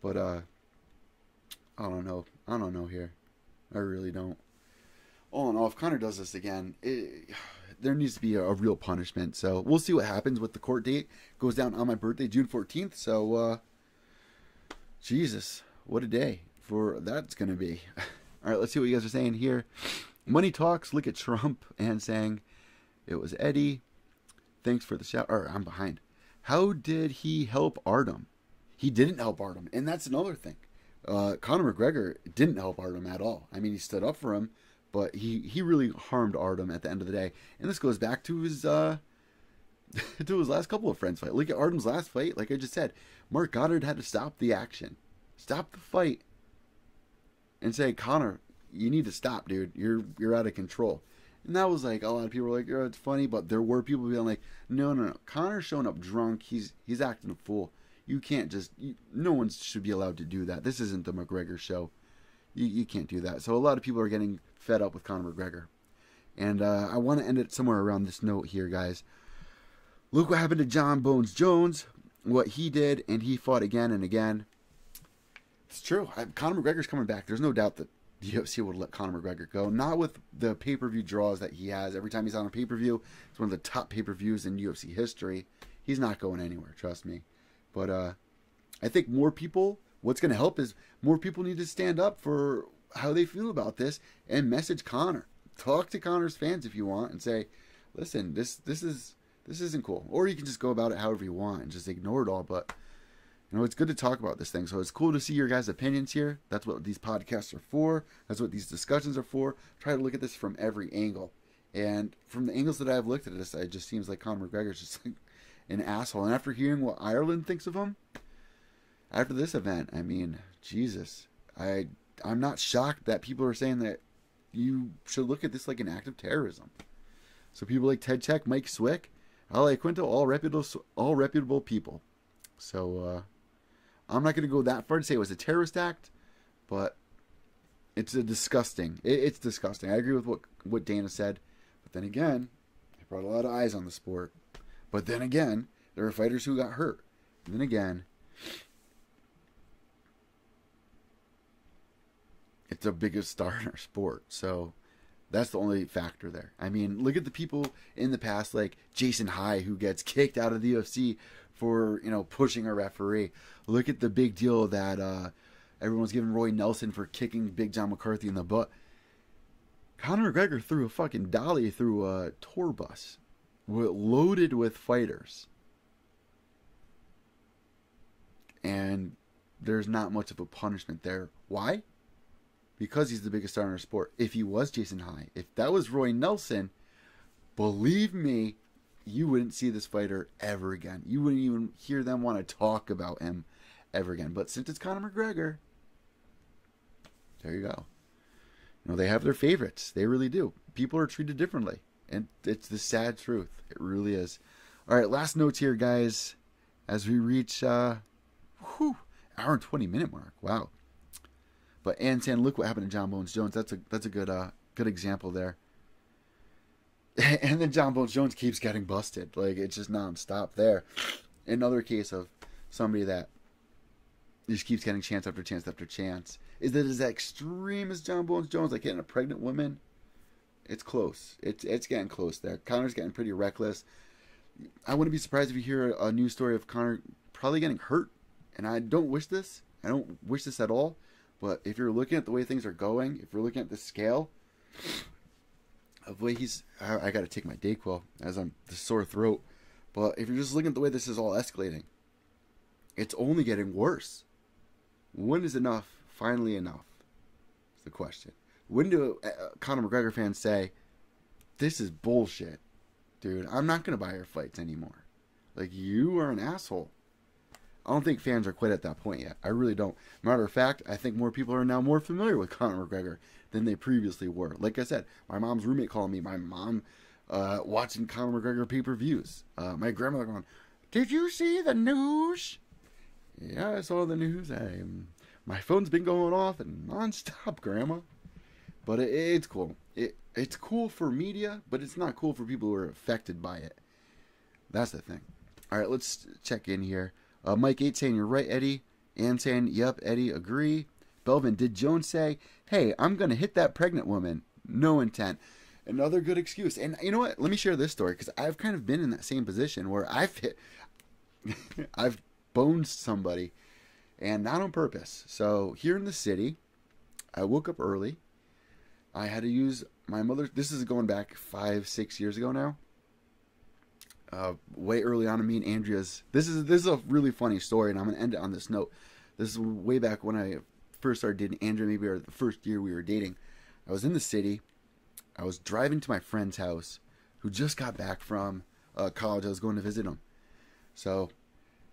But I don't know. I don't know here. I really don't. All in all, if Conor does this again, there needs to be a real punishment. So we'll see what happens with the court date. Goes down on my birthday, June 14th. So, Jesus, what a day for that's going to be. All right, let's see what you guys are saying here. Money talks. Look at Trump and saying it was Eddie. Thanks for the shout. Or I'm behind. How did he help Artem? He didn't help Artem, and that's another thing. Conor McGregor didn't help Artem at all. I mean, he stood up for him, but he really harmed Artem at the end of the day. And this goes back to his to his last couple of friends fight. Look at Artem's last fight. Like I just said, Mark Goddard had to stop the action, stop the fight, and say, Conor, you need to stop, dude. You're out of control. And that was like, a lot of people were like, oh, it's funny, but there were people being like, no. Conor's showing up drunk. He's acting a fool. You can't just, no one should be allowed to do that. This isn't the McGregor show. You can't do that. So a lot of people are getting fed up with Conor McGregor. And I want to end it somewhere around this note here, guys. Look what happened to John Bones Jones, what he did, and he fought again and again. It's true. Conor McGregor's coming back. There's no doubt that the UFC would let Conor McGregor go. Not with the pay-per-view draws that he has. Every time he's on a pay-per-view, it's one of the top pay-per-views in UFC history. He's not going anywhere, trust me. But I think more people, what's going to help is more people need to stand up for how they feel about this and message Conor. Talk to Conor's fans if you want and say, listen, this isn't cool. Or you can just go about it however you want and just ignore it all. But, it's good to talk about this thing. So it's cool to see your guys' opinions here. That's what these podcasts are for. That's what these discussions are for. Try to look at this from every angle. And from the angles that I've looked at this, it just seems like Conor McGregor's just like an asshole. And after hearing what Ireland thinks of him, after this event, I mean, Jesus, I'm not shocked that people are saying that you should look at this like an act of terrorism. So people like Ted Check, Mike Swick, Ale Quinto, all reputable people. So I'm not going to go that far to say it was a terrorist act, but it's disgusting. It's disgusting. I agree with what Dana said, but then again, it brought a lot of eyes on the sport. But then again, there are fighters who got hurt. And then again, it's the biggest star in our sport. So that's the only factor there. I mean, look at the people in the past like Jason High who gets kicked out of the UFC for, pushing a referee. Look at the big deal that everyone's giving Roy Nelson for kicking Big John McCarthy in the butt. Conor McGregor threw a fucking dolly through a tour bus loaded with fighters. And there's not much of a punishment there. Why? Because he's the biggest star in our sport. If he was Jason High, if that was Roy Nelson, believe me, you wouldn't see this fighter ever again. You wouldn't even hear them want to talk about him ever again. But since it's Conor McGregor, there you go. They have their favorites. They really do. People are treated differently. And it's the sad truth. It really is. All right, last notes here, guys. As we reach, hour and 20-minute mark. Wow. But Ann saying, look what happened to John Bones Jones. That's a good example there. And then John Bones Jones keeps getting busted. Like, it's just nonstop there. Another case of somebody that just keeps getting chance after chance after chance. Is that as extreme as John Bones Jones, like hitting a pregnant woman? It's close. It's getting close there. Conor's getting pretty reckless. I wouldn't be surprised if you hear a news story of Conor probably getting hurt. And I don't wish this. I don't wish this at all. But if you're looking at the way things are going, if you're looking at the scale of the way I got to take my Dayquil as I'm the sore throat. But if you're just looking at the way this is all escalating, it's only getting worse. When is enough finally enough? Is the question. When do Conor McGregor fans say, this is bullshit, dude, I'm not going to buy your fights anymore. Like, you are an asshole. I don't think fans are quite at that point yet. I really don't. Matter of fact, I think more people are now more familiar with Conor McGregor than they previously were. Like I said, my mom's roommate called me. My mom watching Conor McGregor pay-per-views. My grandmother going, "Did you see the news?" Yeah, I saw the news. My phone's been going off and non-stop, Grandma. But it's cool. It's cool for media, but it's not cool for people who are affected by it. That's the thing. All right, let's check in here. Mike 8 saying, "You're right, Eddie." Ann saying, "Yep, Eddie, agree." Belvin, "Did Jones say, 'Hey, I'm going to hit that pregnant woman'? No intent." Another good excuse. And you know what? Let me share this story, because I've kind of been in that same position where I've boned somebody, and not on purpose. So here in the city, I woke up early. I had to use my mother. This is going back 5-6 years ago now. Way early on in me and Andrea's. This is a really funny story, and I'm going to end it on this note. This is way back when I first started dating Andrea, maybe the first year we were dating. I was in the city. I was driving to my friend's house, who just got back from college. I was going to visit him. So,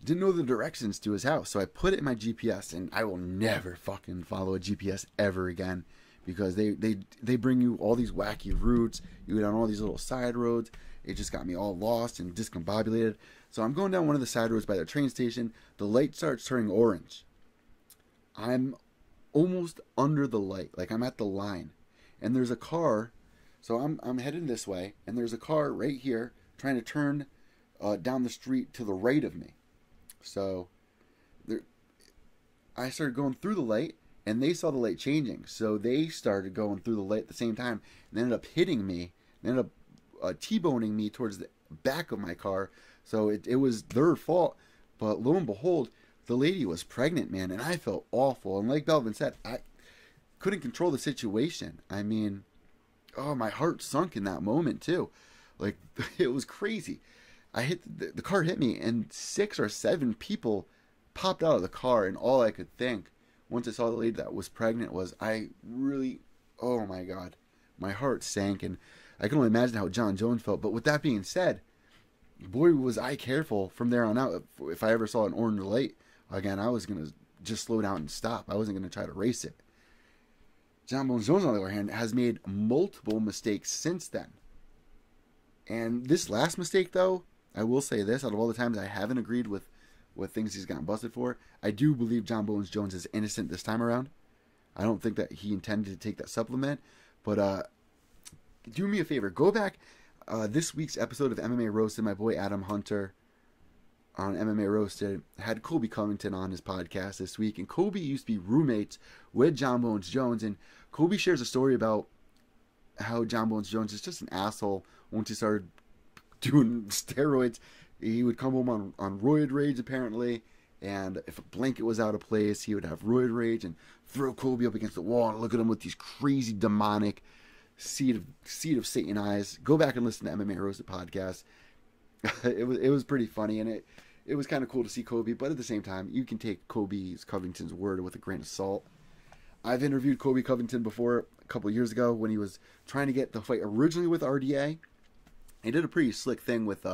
didn't know the directions to his house. So I put it in my GPS, and I will never fucking follow a GPS ever again, because they bring you all these wacky routes. You go down all these little side roads. It just got me all lost and discombobulated. So I'm going down one of the side roads by the train station. The light starts turning orange. I'm almost under the light. Like, I'm at the line. And there's a car. So I'm heading this way. And there's a car right here trying to turn down the street to the right of me. So I started going through the light. And they saw the light changing. So they started going through the light at the same time. And ended up hitting me. And ended up T-boning me towards the back of my car. So it was their fault. But lo and behold, the lady was pregnant, man. And I felt awful. And like Belvin said, I couldn't control the situation. I mean, oh, my heart sunk in that moment too. Like, it was crazy. The car hit me, and 6 or 7 people popped out of the car. And all I could think, once I saw the lady that was pregnant, was oh my God, my heart sank. And I can only imagine how John Jones felt. But with that being said, boy, was I careful from there on out. If I ever saw an orange light again, I was going to just slow down and stop. I wasn't going to try to race it. John Jones, on the other hand, has made multiple mistakes since then. And this last mistake, though, I will say this, out of all the times I haven't agreed with things he's gotten busted for, I do believe John Jones is innocent this time around. I don't think that he intended to take that supplement. But do me a favor. Go back this week's episode of MMA Roasted. My boy Adam Hunter on MMA Roasted had Colby Covington on his podcast this week. And Colby used to be roommates with John Bones Jones. And Colby shares a story about how John Bones Jones is just an asshole. Once he started doing steroids, he would come home on roid rage, apparently. And if a blanket was out of place, he would have roid rage and throw Colby up against the wall and look at him with these crazy demonic seed of Satan eyes. Go back and listen to MMA Roasted podcast. It was pretty funny, and it was kind of cool to see Colby, but at the same time, you can take Colby Covington's word with a grain of salt. I've interviewed Colby Covington before a couple of years ago when he was trying to get the fight originally with RDA. He did a pretty slick thing with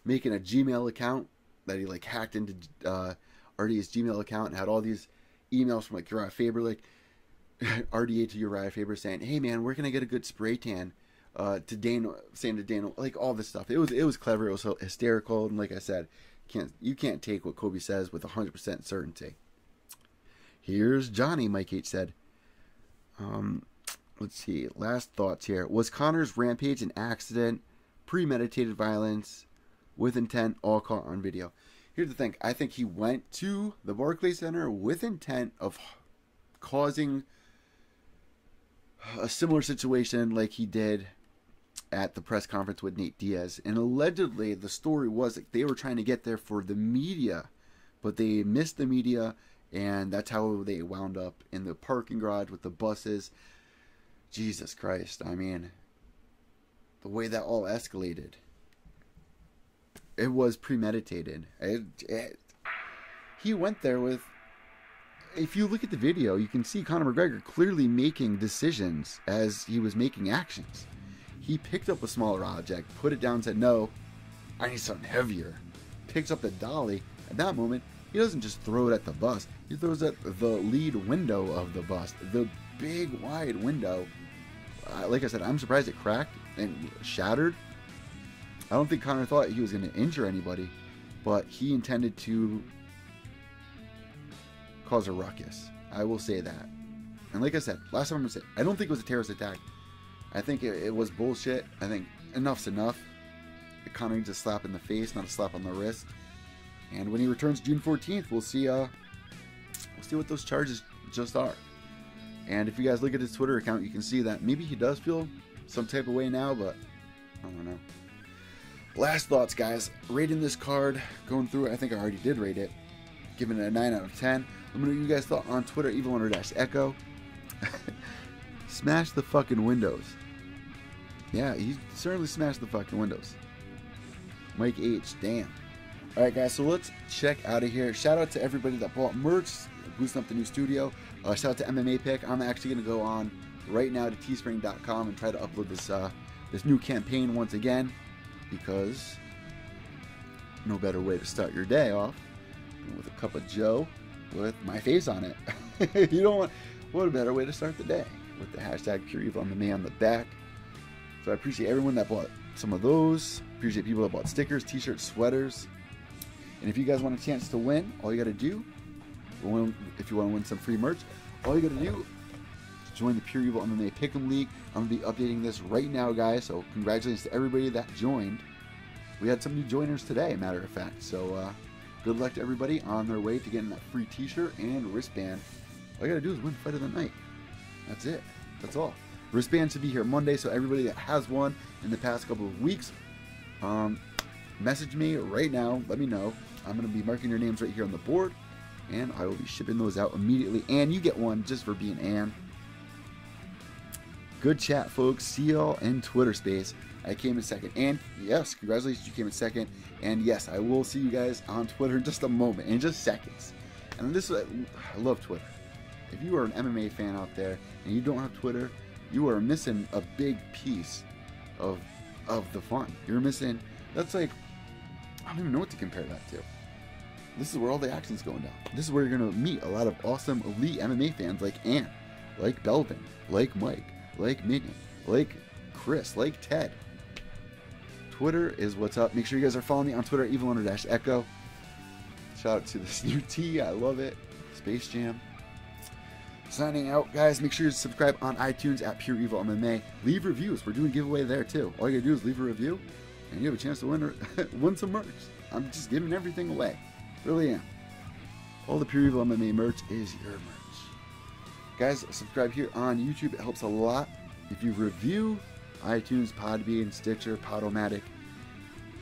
making a Gmail account that he hacked into RDA's Gmail account and had all these emails from Uriah Faber, RDA to Uriah Faber saying, "Hey man, where can I get a good spray tan?" To Dana, saying to Dana, all this stuff. It was clever. It was so hysterical. And like I said, you can't take what Colby says with 100% certainty. Here's Johnny, Mike H said. Let's see. Last thoughts here. Was Conor's rampage an accident, premeditated violence, with intent, all caught on video? Here's the thing. I think he went to the Barclays Center with intent of causing a similar situation like he did at the press conference with Nate Diaz. And allegedly, the story was they were trying to get there for the media, but they missed the media, and that's how they wound up in the parking garage with the buses. Jesus Christ. I mean, the way that all escalated. It was premeditated. He went there with... If you look at the video, you can see Conor McGregor clearly making decisions as he was making actions. He picked up a smaller object, put it down, and said, "No, I need something heavier." picks up the dolly, at that moment, he doesn't just throw it at the bus. He throws it at the lead window of the bus, the big wide window. Like I said, I'm surprised it cracked and shattered. I don't think Conor thought he was going to injure anybody, but he intended to cause a ruckus. I will say that. And like I said, last time I'm going to say, I don't think it was a terrorist attack. I think it was bullshit. I think enough's enough. Conor needs a slap in the face, not a slap on the wrist. And when he returns June 14th, we'll see what those charges just are. And if you guys look at his Twitter account, you can see that maybe he does feel some type of way now, but I don't know. Last thoughts, guys. Rating this card, going through it, I think I already did rate it. Giving it a 9 out of 10. Let me know what you guys thought on Twitter, Evil_Echo. Smash the fucking windows. Yeah, he certainly smashed the fucking windows. Mike H, damn. Alright guys, so let's check out of here. Shout out to everybody that bought merch, boosting up the new studio. Shout out to MMA Pick. I'm actually going to go on right now to teespring.com and try to upload this new campaign once again, because no better way to start your day off than with a cup of Joe with my face on it. You don't want, what a better way to start the day, with the hashtag PureEvilMMA on the back. So I appreciate everyone that bought some of those. Appreciate people that bought stickers, t-shirts, sweaters. And if you guys want a chance to win, all you got to do, if you want to win some free merch, all you got to do is join the Pure Evil MMA Pick'em League. I'm going to be updating this right now, guys. So congratulations to everybody that joined. We had some new joiners today, matter of fact. So good luck to everybody on their way to getting that free t-shirt and wristband. All you got to do is win Fight of the Night. That's it. That's all. Wristband should be here Monday, so everybody that has won in the past couple of weeks, message me right now. Let me know. I'm going to be marking your names right here on the board, and I will be shipping those out immediately. And you get one just for being Ann. Good chat, folks. See y'all in Twitter space. I came in second. And yes, congratulations, you came in second. And yes, I will see you guys on Twitter in just a moment, in just seconds. And this is, I love Twitter. If you are an MMA fan out there and you don't have Twitter, you are missing a big piece of the fun. You're missing, that's like, I don't even know what to compare that to. This is where all the action's going down. This is where you're going to meet a lot of awesome elite MMA fans like Ann, like Belvin, like Mike, like Minion, like Chris, like Ted. Twitter is what's up. Make sure you guys are following me on Twitter, Evil_Echo. Shout out to this new tee. I love it. Space Jam. Signing out, guys. Make sure you subscribe on iTunes at Pure Evil MMA. Leave reviews. We're doing a giveaway there too. All you gotta do is leave a review, and you have a chance to win some merch. I'm just giving everything away. Really am. All the Pure Evil MMA merch is your merch. Guys, subscribe here on YouTube. It helps a lot. If you review iTunes, Podbean, Stitcher, Podomatic.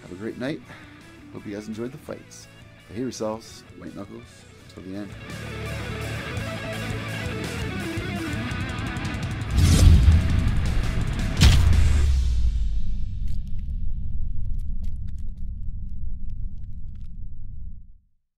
Have a great night. Hope you guys enjoyed the fights. Behave yourselves. White Knuckles. Till the end.